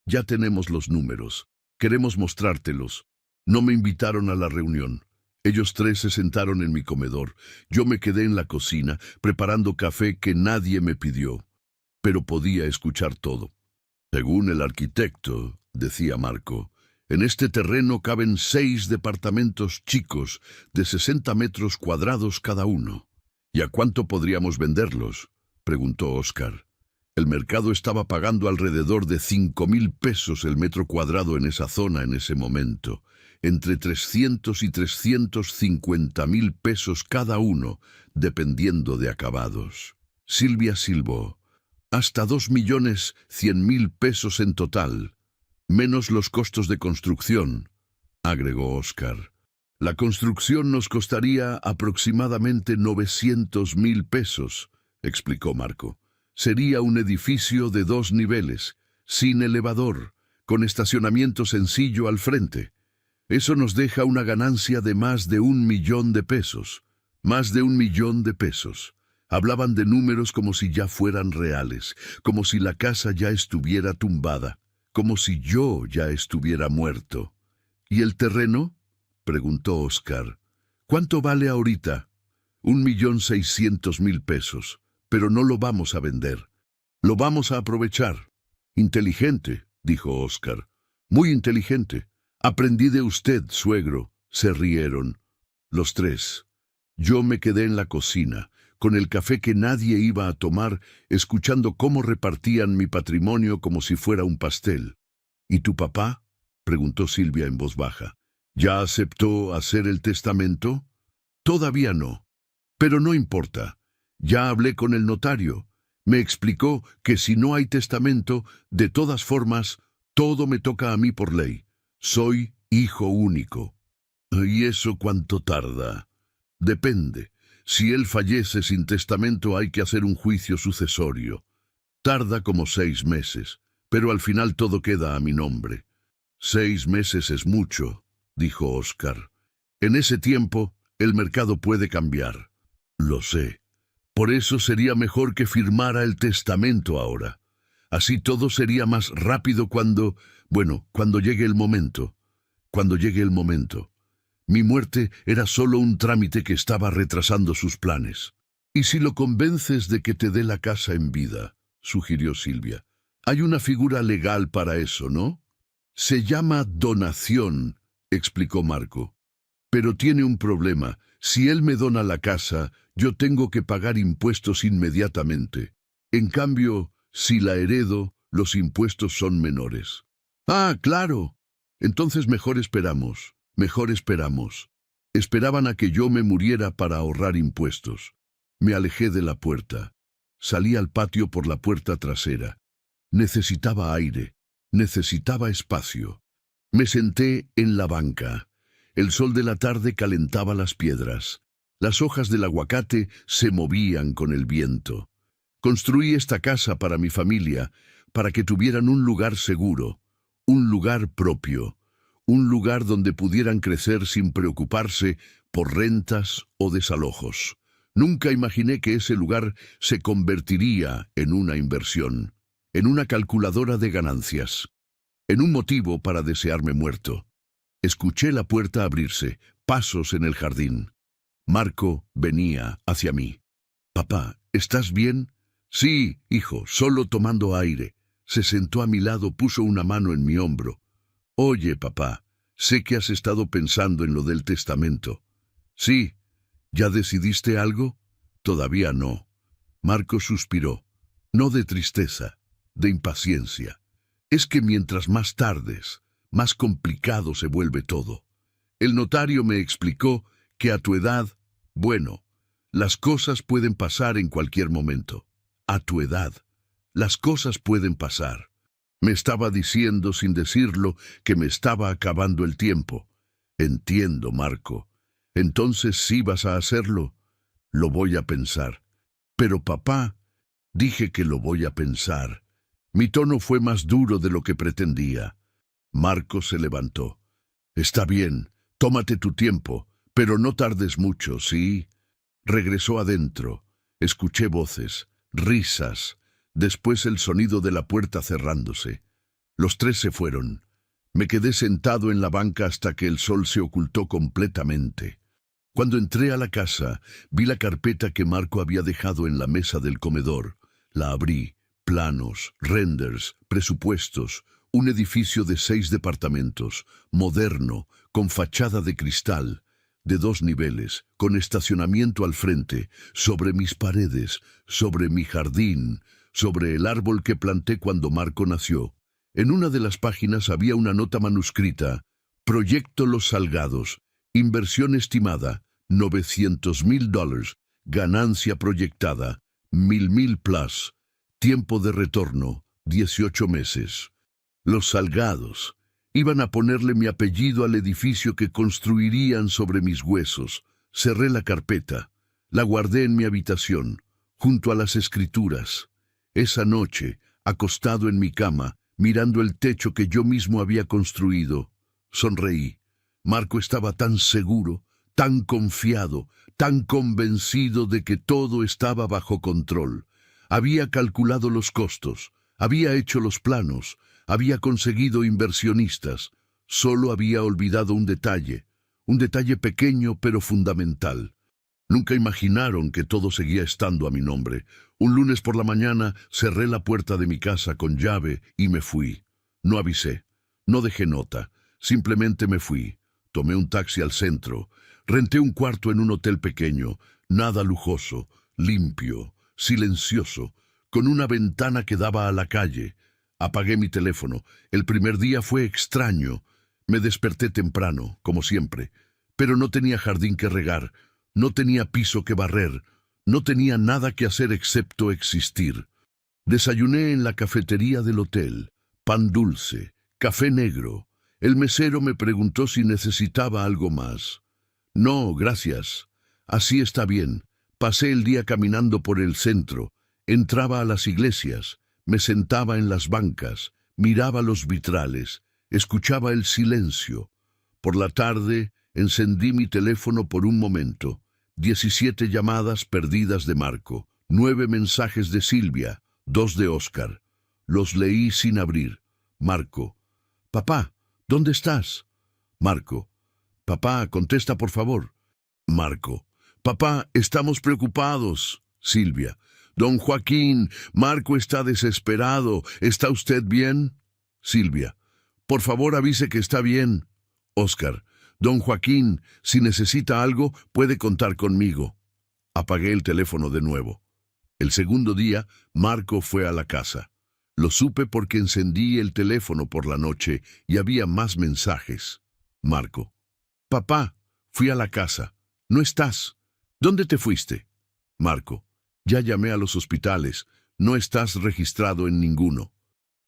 Ya tenemos los números. Queremos mostrártelos». No me invitaron a la reunión. Ellos 3 se sentaron en mi comedor. Yo me quedé en la cocina, preparando café que nadie me pidió. Pero podía escuchar todo. «Según el arquitecto», decía Marco, «en este terreno caben 6 departamentos chicos de 60 metros cuadrados cada uno». «¿Y a cuánto podríamos venderlos?», preguntó Óscar. El mercado estaba pagando alrededor de 5.000 pesos el metro cuadrado en esa zona en ese momento. Entre 300 y 350.000 pesos cada uno, dependiendo de acabados. Silvia silbó. «Hasta 2.100.000 pesos en total, menos los costos de construcción», agregó Óscar. «La construcción nos costaría aproximadamente 900.000 pesos», explicó Marco. «Sería un edificio de 2 niveles, sin elevador, con estacionamiento sencillo al frente. Eso nos deja una ganancia de más de 1 millón de pesos». Más de 1 millón de pesos. Hablaban de números como si ya fueran reales, como si la casa ya estuviera tumbada, como si yo ya estuviera muerto. ¿Y el terreno?, preguntó Oscar. ¿Cuánto vale ahorita? 1.600.000 pesos. Pero no lo vamos a vender. Lo vamos a aprovechar. Inteligente, dijo Oscar. Muy inteligente. Aprendí de usted, suegro. Se rieron. Los tres. Yo me quedé en la cocina, con el café que nadie iba a tomar, escuchando cómo repartían mi patrimonio como si fuera un pastel. ¿Y tu papá?, preguntó Silvia en voz baja. ¿Ya aceptó hacer el testamento? Todavía no. Pero no importa. Ya hablé con el notario. Me explicó que si no hay testamento, de todas formas, todo me toca a mí por ley. Soy hijo único. ¿Y eso cuánto tarda? Depende. Si él fallece sin testamento, hay que hacer un juicio sucesorio. Tarda como 6 meses, pero al final todo queda a mi nombre. 6 meses es mucho, dijo Oscar. En ese tiempo, el mercado puede cambiar. Lo sé. Por eso sería mejor que firmara el testamento ahora. Así todo sería más rápido cuando llegue el momento. Cuando llegue el momento. Mi muerte era solo un trámite que estaba retrasando sus planes. ¿Y si lo convences de que te dé la casa en vida?, sugirió Silvia. Hay una figura legal para eso, ¿no? Se llama donación, explicó Marco. Pero tiene un problema. Si él me dona la casa, yo tengo que pagar impuestos inmediatamente. En cambio, si la heredo, los impuestos son menores. Ah, claro. Entonces mejor esperamos. Mejor esperamos. Esperaban a que yo me muriera para ahorrar impuestos. Me alejé de la puerta. Salí al patio por la puerta trasera. Necesitaba aire. Necesitaba espacio. Me senté en la banca. El sol de la tarde calentaba las piedras. Las hojas del aguacate se movían con el viento. Construí esta casa para mi familia, para que tuvieran un lugar seguro, un lugar propio, un lugar donde pudieran crecer sin preocuparse por rentas o desalojos. Nunca imaginé que ese lugar se convertiría en una inversión, en una calculadora de ganancias, en un motivo para desearme muerto. Escuché la puerta abrirse, pasos en el jardín. Marco venía hacia mí. «Papá, ¿estás bien?» «Sí, hijo, solo tomando aire». Se sentó a mi lado, puso una mano en mi hombro. «Oye, papá, sé que has estado pensando en lo del testamento». «Sí». «¿Ya decidiste algo?» «Todavía no». Marco suspiró. No de tristeza, de impaciencia. Es que mientras más tardes, más complicado se vuelve todo. El notario me explicó que a tu edad, las cosas pueden pasar en cualquier momento. A tu edad, las cosas pueden pasar. Me estaba diciendo sin decirlo que me estaba acabando el tiempo. Entiendo, Marco. Entonces sí vas a hacerlo. Lo voy a pensar. Pero papá, dije que lo voy a pensar. Mi tono fue más duro de lo que pretendía. Marco se levantó. Está bien, tómate tu tiempo, pero no tardes mucho, ¿sí? Regresó adentro. Escuché voces, risas, después el sonido de la puerta cerrándose. Los tres se fueron. Me quedé sentado en la banca hasta que el sol se ocultó completamente. Cuando entré a la casa, vi la carpeta que Marco había dejado en la mesa del comedor. La abrí. Planos, renders, presupuestos, un edificio de 6 departamentos, moderno, con fachada de cristal, de 2 niveles, con estacionamiento al frente, sobre mis paredes, sobre mi jardín, sobre el árbol que planté cuando Marco nació. En una de las páginas había una nota manuscrita: Proyecto Los Salgados, inversión estimada, $900,000, ganancia proyectada, 1,000 plus, tiempo de retorno, 18 meses. Los Salgados. Iban a ponerle mi apellido al edificio que construirían sobre mis huesos. Cerré la carpeta. La guardé en mi habitación, junto a las escrituras. Esa noche, acostado en mi cama, mirando el techo que yo mismo había construido, sonreí. Marco estaba tan seguro, tan confiado, tan convencido de que todo estaba bajo control. Había calculado los costos, había hecho los planos, había conseguido inversionistas. Solo había olvidado un detalle pequeño pero fundamental. Nunca imaginaron que todo seguía estando a mi nombre. Un lunes por la mañana cerré la puerta de mi casa con llave y me fui. No avisé, no dejé nota, simplemente me fui. Tomé un taxi al centro, renté un cuarto en un hotel pequeño, nada lujoso, limpio, silencioso, con una ventana que daba a la calle. Apagué mi teléfono. El primer día fue extraño. Me desperté temprano, como siempre, pero no tenía jardín que regar. No tenía piso que barrer, no tenía nada que hacer excepto existir. Desayuné en la cafetería del hotel, pan dulce, café negro. El mesero me preguntó si necesitaba algo más. No, gracias. Así está bien. Pasé el día caminando por el centro, entraba a las iglesias, me sentaba en las bancas, miraba los vitrales, escuchaba el silencio. Por la tarde encendí mi teléfono por un momento. 17 llamadas perdidas de Marco, 9 mensajes de Silvia, 2 de Óscar. Los leí sin abrir. Marco: papá, ¿dónde estás? Marco: papá, contesta por favor. Marco: papá, estamos preocupados. Silvia: don Joaquín, Marco está desesperado. ¿Está usted bien? Silvia: por favor avise que está bien. Óscar: don Joaquín, si necesita algo, puede contar conmigo. Apagué el teléfono de nuevo. El segundo día, Marco fue a la casa. Lo supe porque encendí el teléfono por la noche y había más mensajes. Marco: papá, fui a la casa. ¿No estás? ¿Dónde te fuiste? Marco: ya llamé a los hospitales. No estás registrado en ninguno.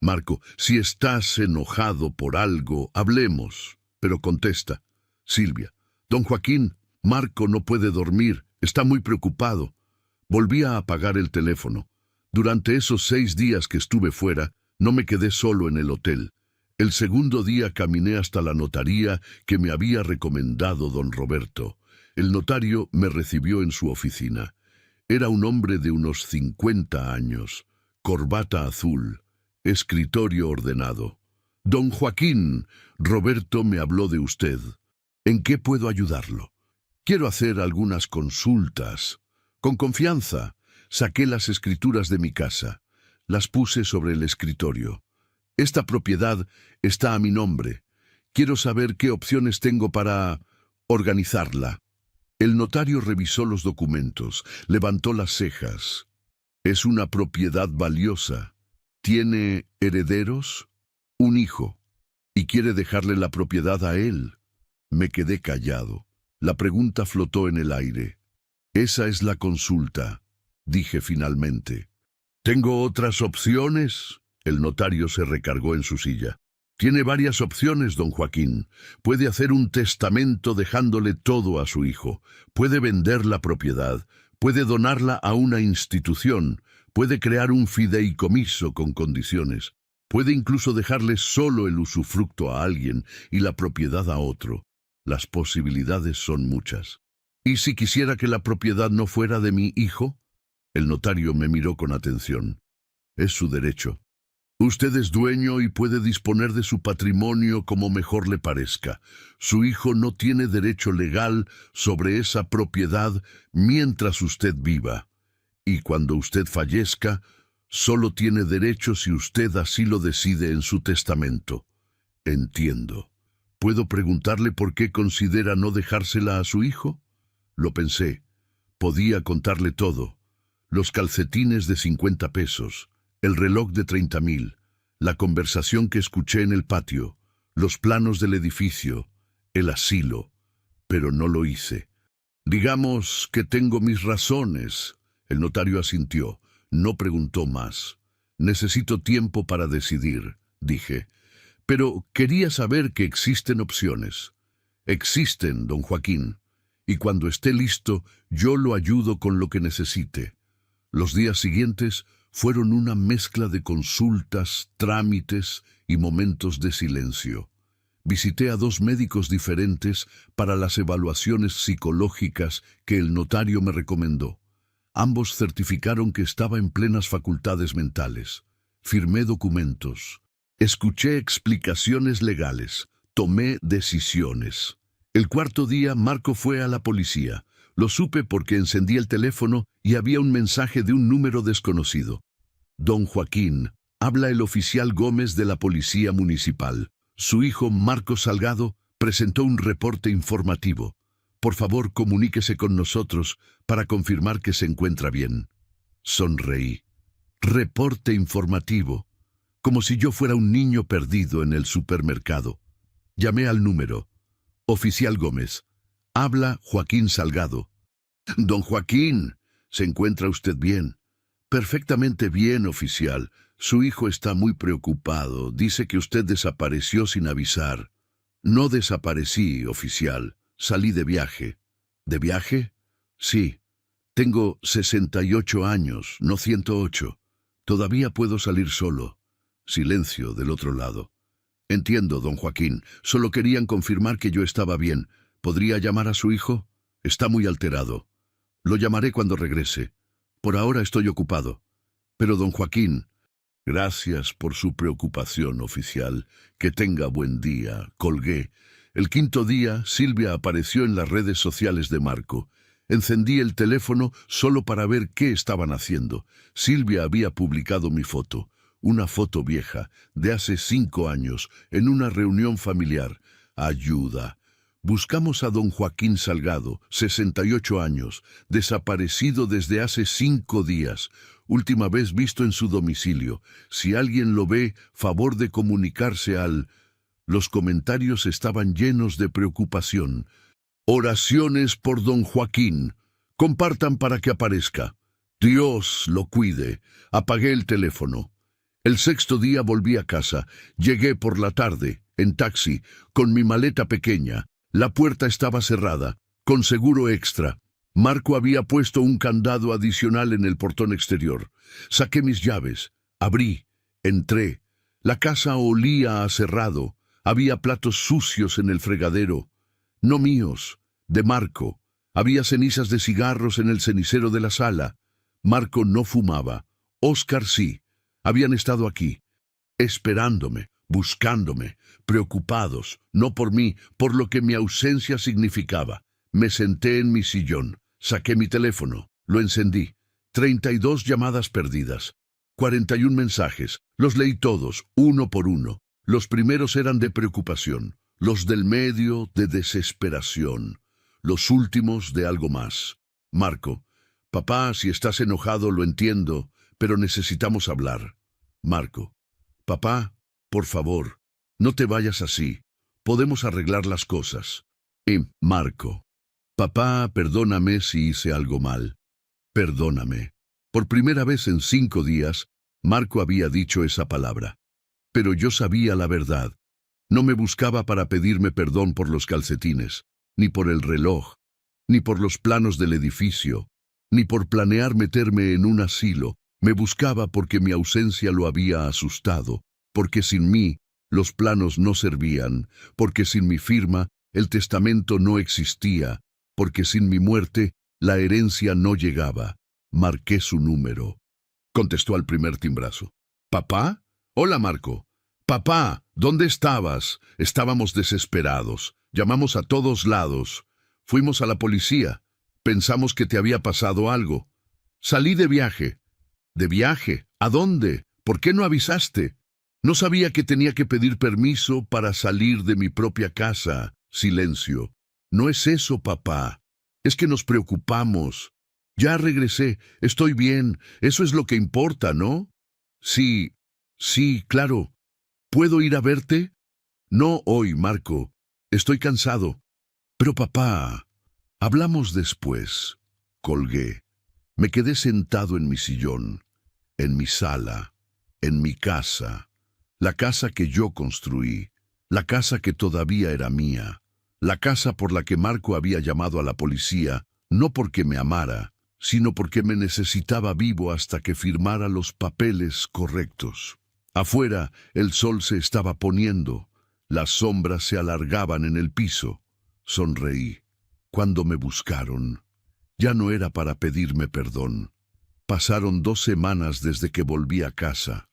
Marco: si estás enojado por algo, hablemos, pero contesta. Silvia: don Joaquín, Marco no puede dormir, está muy preocupado. Volví a apagar el teléfono. Durante esos 6 días que estuve fuera, no me quedé solo en el hotel. El segundo día caminé hasta la notaría que me había recomendado don Roberto. El notario me recibió en su oficina. Era un hombre de unos 50 años, corbata azul, escritorio ordenado. Don Joaquín, Roberto me habló de usted. ¿En qué puedo ayudarlo? Quiero hacer algunas consultas. Con confianza, saqué las escrituras de mi casa. Las puse sobre el escritorio. Esta propiedad está a mi nombre. Quiero saber qué opciones tengo para organizarla. El notario revisó los documentos, levantó las cejas. Es una propiedad valiosa. ¿Tiene herederos? Un hijo. ¿Y quiere dejarle la propiedad a él? Me quedé callado. La pregunta flotó en el aire. Esa es la consulta, dije finalmente. ¿Tengo otras opciones? El notario se recargó en su silla. Tiene varias opciones, don Joaquín. Puede hacer un testamento dejándole todo a su hijo. Puede vender la propiedad. Puede donarla a una institución. Puede crear un fideicomiso con condiciones. Puede incluso dejarle solo el usufructo a alguien y la propiedad a otro. Las posibilidades son muchas. ¿Y si quisiera que la propiedad no fuera de mi hijo? El notario me miró con atención. Es su derecho. Usted es dueño y puede disponer de su patrimonio como mejor le parezca. Su hijo no tiene derecho legal sobre esa propiedad mientras usted viva. Y cuando usted fallezca, solo tiene derecho si usted así lo decide en su testamento. Entiendo. ¿Puedo preguntarle por qué considera no dejársela a su hijo? Lo pensé. Podía contarle todo. Los calcetines de 50 pesos, el reloj de 30,000, la conversación que escuché en el patio, los planos del edificio, el asilo, pero no lo hice. Digamos que tengo mis razones. El notario asintió, no preguntó más. Necesito tiempo para decidir, dije. Pero quería saber que existen opciones. Existen, don Joaquín. Y cuando esté listo, yo lo ayudo con lo que necesite. Los días siguientes fueron una mezcla de consultas, trámites y momentos de silencio. Visité a 2 médicos diferentes para las evaluaciones psicológicas que el notario me recomendó. Ambos certificaron que estaba en plenas facultades mentales. Firmé documentos. Escuché explicaciones legales. Tomé decisiones. El cuarto día, Marco fue a la policía. Lo supe porque encendí el teléfono y había un mensaje de un número desconocido. Don Joaquín, habla el oficial Gómez de la Policía Municipal. Su hijo, Marco Salgado, presentó un reporte informativo. Por favor, comuníquese con nosotros para confirmar que se encuentra bien. Sonreí. Reporte informativo. Como si yo fuera un niño perdido en el supermercado. Llamé al número. Oficial Gómez. Habla Joaquín Salgado. Don Joaquín, ¿se encuentra usted bien? Perfectamente bien, oficial. Su hijo está muy preocupado. Dice que usted desapareció sin avisar. No desaparecí, oficial. Salí de viaje. ¿De viaje? Sí. Tengo 68 años, no 108. Todavía puedo salir solo. Silencio del otro lado. Entiendo, don Joaquín. Solo querían confirmar que yo estaba bien. ¿Podría llamar a su hijo? Está muy alterado. Lo llamaré cuando regrese. Por ahora estoy ocupado. Pero, don Joaquín, gracias por su preocupación, oficial. Que tenga buen día. Colgué. El quinto día, Silvia apareció en las redes sociales de Marco. Encendí el teléfono solo para ver qué estaban haciendo. Silvia había publicado mi foto. Una foto vieja, de hace 5 años, en una reunión familiar. Ayuda. Buscamos a don Joaquín Salgado, 68 años, desaparecido desde hace 5 días, última vez visto en su domicilio. Si alguien lo ve, favor de comunicarse al... Los comentarios estaban llenos de preocupación. Oraciones por don Joaquín. Compartan para que aparezca. Dios lo cuide. Apagué el teléfono. El sexto día volví a casa. Llegué por la tarde, en taxi, con mi maleta pequeña. La puerta estaba cerrada, con seguro extra. Marco había puesto un candado adicional en el portón exterior. Saqué mis llaves, abrí, entré. La casa olía a cerrado. Había platos sucios en el fregadero. No míos, de Marco. Había cenizas de cigarros en el cenicero de la sala. Marco no fumaba. Óscar sí. Habían estado aquí, esperándome, buscándome, preocupados, no por mí, por lo que mi ausencia significaba. Me senté en mi sillón, saqué mi teléfono, lo encendí. 32 llamadas perdidas, 41 mensajes, los leí todos, uno por uno. Los primeros eran de preocupación, los del medio de desesperación, los últimos de algo más. Marco, papá, si estás enojado lo entiendo, pero necesitamos hablar. Marco, papá, por favor, no te vayas así. Podemos arreglar las cosas. Y Marco, papá, perdóname si hice algo mal. Perdóname. Por primera vez en 5 días, Marco había dicho esa palabra. Pero yo sabía la verdad. No me buscaba para pedirme perdón por los calcetines, ni por el reloj, ni por los planos del edificio, ni por planear meterme en un asilo. Me buscaba porque mi ausencia lo había asustado, porque sin mí los planos no servían, porque sin mi firma el testamento no existía, porque sin mi muerte la herencia no llegaba. Marqué su número. Contestó al primer timbrazo. ¿Papá? Hola, Marco. Papá, ¿dónde estabas? Estábamos desesperados. Llamamos a todos lados. Fuimos a la policía. Pensamos que te había pasado algo. Salí de viaje. ¿De viaje? ¿A dónde? ¿Por qué no avisaste? No sabía que tenía que pedir permiso para salir de mi propia casa. Silencio. No es eso, papá. Es que nos preocupamos. Ya regresé. Estoy bien. Eso es lo que importa, ¿no? Sí, claro. ¿Puedo ir a verte? No hoy, Marco. Estoy cansado. Pero papá, hablamos después. Colgué. Me quedé sentado en mi sillón, en mi sala, en mi casa, la casa que yo construí, la casa que todavía era mía, la casa por la que Marco había llamado a la policía, no porque me amara, sino porque me necesitaba vivo hasta que firmara los papeles correctos. Afuera, el sol se estaba poniendo. Las sombras se alargaban en el piso. Sonreí. Cuando me buscaron, ya no era para pedirme perdón. Pasaron 2 semanas desde que volví a casa.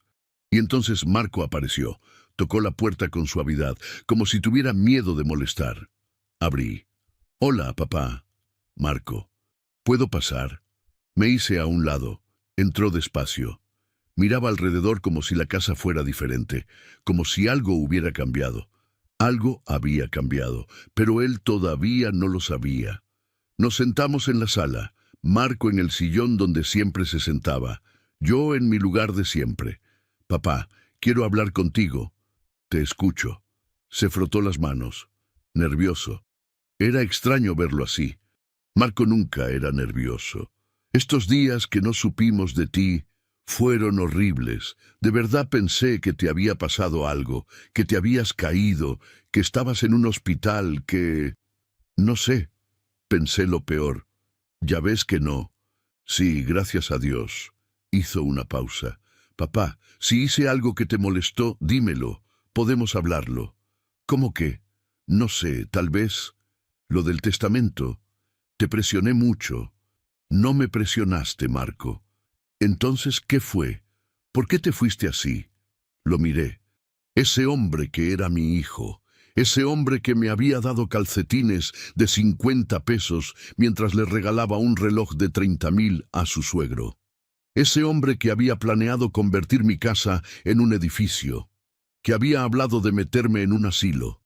Y entonces Marco apareció. Tocó la puerta con suavidad, como si tuviera miedo de molestar. Abrí. «Hola, papá». «Marco, ¿puedo pasar?» Me hice a un lado. Entró despacio. Miraba alrededor como si la casa fuera diferente, como si algo hubiera cambiado. Algo había cambiado, pero él todavía no lo sabía. Nos sentamos en la sala, Marco en el sillón donde siempre se sentaba, yo en mi lugar de siempre. «Papá, quiero hablar contigo». «Te escucho». Se frotó las manos, nervioso. Era extraño verlo así. Marco nunca era nervioso. «Estos días que no supimos de ti fueron horribles. De verdad pensé que te había pasado algo, que te habías caído, que estabas en un hospital, que... No sé. Pensé lo peor. Ya ves que no». «Sí, gracias a Dios». Hizo una pausa. «Papá, si hice algo que te molestó, dímelo. Podemos hablarlo». «¿Cómo qué?» «No sé, tal vez... Lo del testamento. Te presioné mucho». «No me presionaste, Marco». «Entonces, ¿qué fue? ¿Por qué te fuiste así?» Lo miré. Ese hombre que era mi hijo, ese hombre que me había dado calcetines de 50 pesos mientras le regalaba un reloj de 30.000 a su suegro. Ese hombre que había planeado convertir mi casa en un edificio, que había hablado de meterme en un asilo.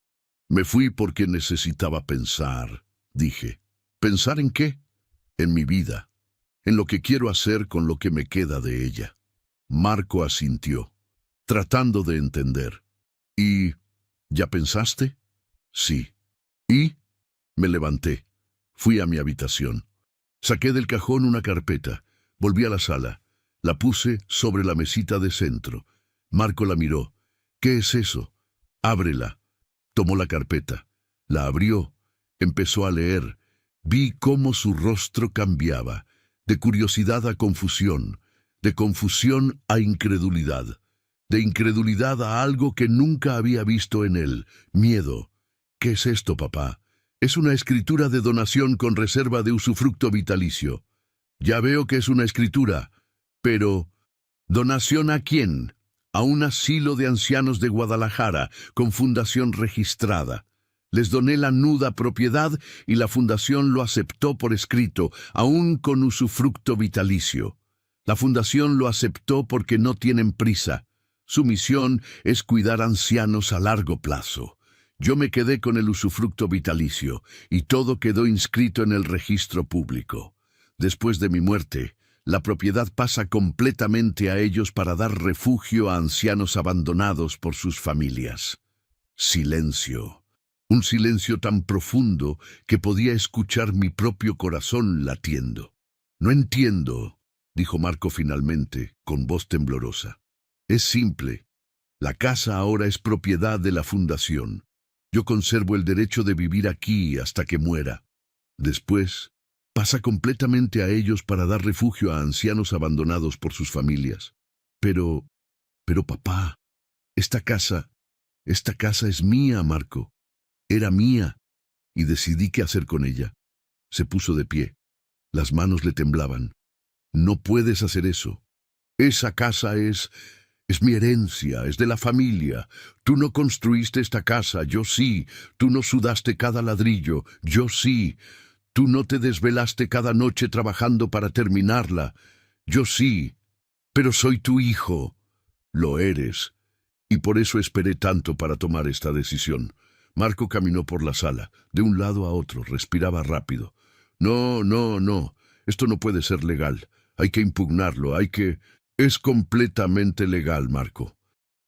Me fui porque necesitaba pensar, dije. ¿Pensar en qué? En mi vida, en lo que quiero hacer con lo que me queda de ella. Marco asintió, tratando de entender. «¿Y ya pensaste?» «Sí». «¿Y?» Me levanté. Fui a mi habitación. Saqué del cajón una carpeta. Volví a la sala. La puse sobre la mesita de centro. Marco la miró. «¿Qué es eso?» «Ábrela». Tomó la carpeta. La abrió. Empezó a leer. Vi cómo su rostro cambiaba, de curiosidad a confusión, de confusión a incredulidad, de incredulidad a algo que nunca había visto en él, miedo. «¿Qué es esto, papá?» «Es una escritura de donación con reserva de usufructo vitalicio». «Ya veo que es una escritura, pero... ¿donación a quién?» «A un asilo de ancianos de Guadalajara, con fundación registrada. Les doné la nuda propiedad y la fundación lo aceptó por escrito, aún con usufructo vitalicio. La fundación lo aceptó porque no tienen prisa. Su misión es cuidar ancianos a largo plazo. Yo me quedé con el usufructo vitalicio y todo quedó inscrito en el registro público. Después de mi muerte, la propiedad pasa completamente a ellos para dar refugio a ancianos abandonados por sus familias». Silencio. Un silencio tan profundo que podía escuchar mi propio corazón latiendo. «No entiendo», dijo Marco finalmente, con voz temblorosa. «Es simple. La casa ahora es propiedad de la fundación. Yo conservo el derecho de vivir aquí hasta que muera. Después, pasa completamente a ellos para dar refugio a ancianos abandonados por sus familias. Pero papá, esta casa es mía, Marco. Era mía, y decidí qué hacer con ella». Se puso de pie. Las manos le temblaban. «No puedes hacer eso. Esa casa es mi herencia, es de la familia. Tú no construiste esta casa, yo sí. Tú no sudaste cada ladrillo, yo sí. Tú no te desvelaste cada noche trabajando para terminarla, yo sí. Pero soy tu hijo». «Lo eres. Y por eso esperé tanto para tomar esta decisión». Marco caminó por la sala, de un lado a otro, respiraba rápido. «No, no, no. Esto no puede ser legal. Hay que impugnarlo, hay que... Es completamente legal, Marco.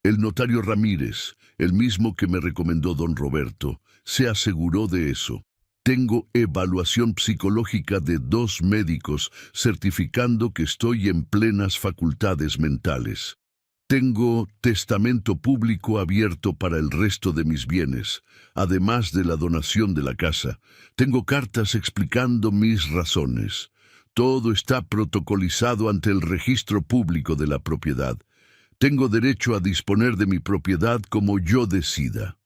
El notario Ramírez, el mismo que me recomendó don Roberto, se aseguró de eso. Tengo evaluación psicológica de 2 médicos certificando que estoy en plenas facultades mentales. Tengo testamento público abierto para el resto de mis bienes, además de la donación de la casa. Tengo cartas explicando mis razones. Todo está protocolizado ante el registro público de la propiedad. Tengo derecho a disponer de mi propiedad como yo decida.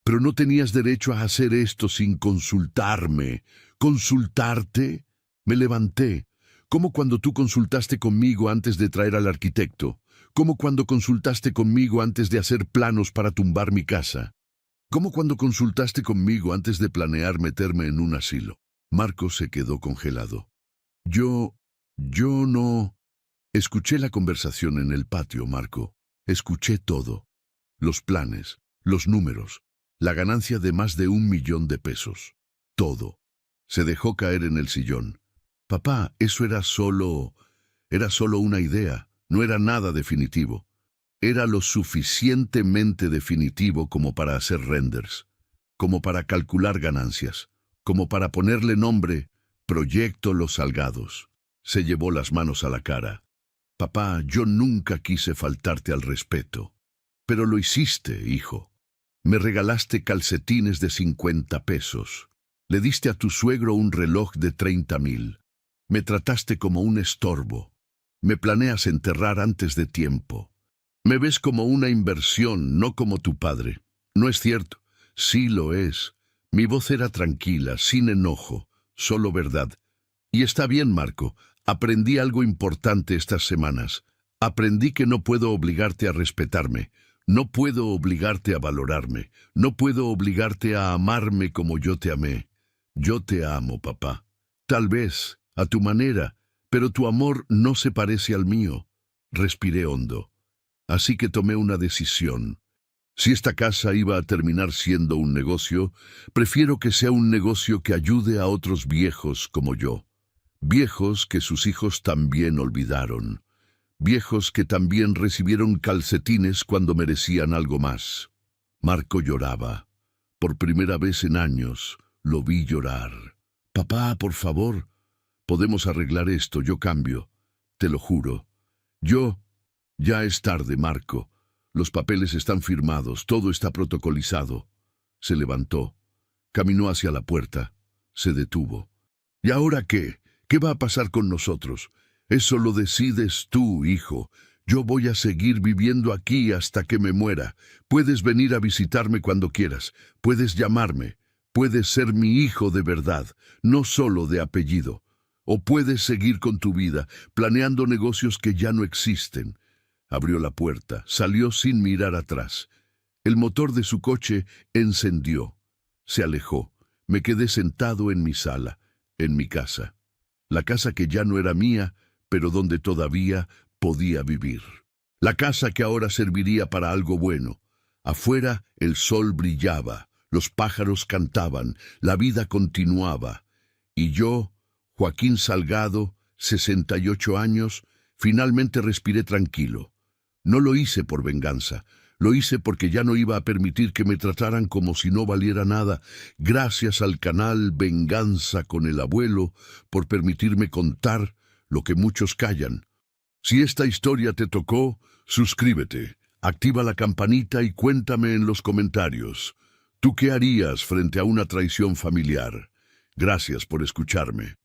Pero no tenías derecho a hacer esto sin consultarme. ¿Consultarte? Me levanté. Como cuando tú consultaste conmigo antes de traer al arquitecto. Como cuando consultaste conmigo antes de hacer planos para tumbar mi casa. Como cuando consultaste conmigo antes de planear meterme en un asilo. Marco se quedó congelado. Yo no... Escuché la conversación en el patio, Marco. Escuché todo. Los planes, los números, la ganancia de más de 1.000.000 de pesos. Todo. Se dejó caer en el sillón. Papá, eso era solo una idea. No era nada definitivo. Era lo suficientemente definitivo como para hacer renders, como para calcular ganancias, como para ponerle nombre, Proyecto Los Salgados. Se llevó las manos a la cara. Papá, yo nunca quise faltarte al respeto. Pero lo hiciste, hijo. Me regalaste calcetines de 50 pesos. Le diste a tu suegro un reloj de 30.000. Me trataste como un estorbo. Me planeas enterrar antes de tiempo. Me ves como una inversión, no como tu padre. No es cierto. Sí lo es. Mi voz era tranquila, sin enojo, solo verdad. Y está bien, Marco. Aprendí algo importante estas semanas. Aprendí que no puedo obligarte a respetarme. No puedo obligarte a valorarme. No puedo obligarte a amarme como yo te amé. Yo te amo, papá. Tal vez, a tu manera, pero tu amor no se parece al mío. Respiré hondo. Así que tomé una decisión. Si esta casa iba a terminar siendo un negocio, prefiero que sea un negocio que ayude a otros viejos como yo. Viejos que sus hijos también olvidaron. Viejos que también recibieron calcetines cuando merecían algo más. Marco lloraba. Por primera vez en años, lo vi llorar. Papá, por favor, podemos arreglar esto, yo cambio. Te lo juro. Ya es tarde, Marco. Los papeles están firmados, todo está protocolizado. Se levantó. Caminó hacia la puerta. Se detuvo. ¿Y ahora qué? ¿Qué va a pasar con nosotros? Eso lo decides tú, hijo. Yo voy a seguir viviendo aquí hasta que me muera. Puedes venir a visitarme cuando quieras. Puedes llamarme. Puedes ser mi hijo de verdad, no solo de apellido. O puedes seguir con tu vida, planeando negocios que ya no existen. Abrió la puerta, salió sin mirar atrás. El motor de su coche encendió. Se alejó. Me quedé sentado en mi sala, en mi casa. La casa que ya no era mía, pero donde todavía podía vivir. La casa que ahora serviría para algo bueno. Afuera el sol brillaba, los pájaros cantaban, la vida continuaba. Y yo, Joaquín Salgado, 68 años, finalmente respiré tranquilo. No lo hice por venganza, lo hice porque ya no iba a permitir que me trataran como si no valiera nada. Gracias al canal Venganza con el Abuelo por permitirme contar lo que muchos callan. Si esta historia te tocó, suscríbete, activa la campanita y cuéntame en los comentarios. ¿Tú qué harías frente a una traición familiar? Gracias por escucharme.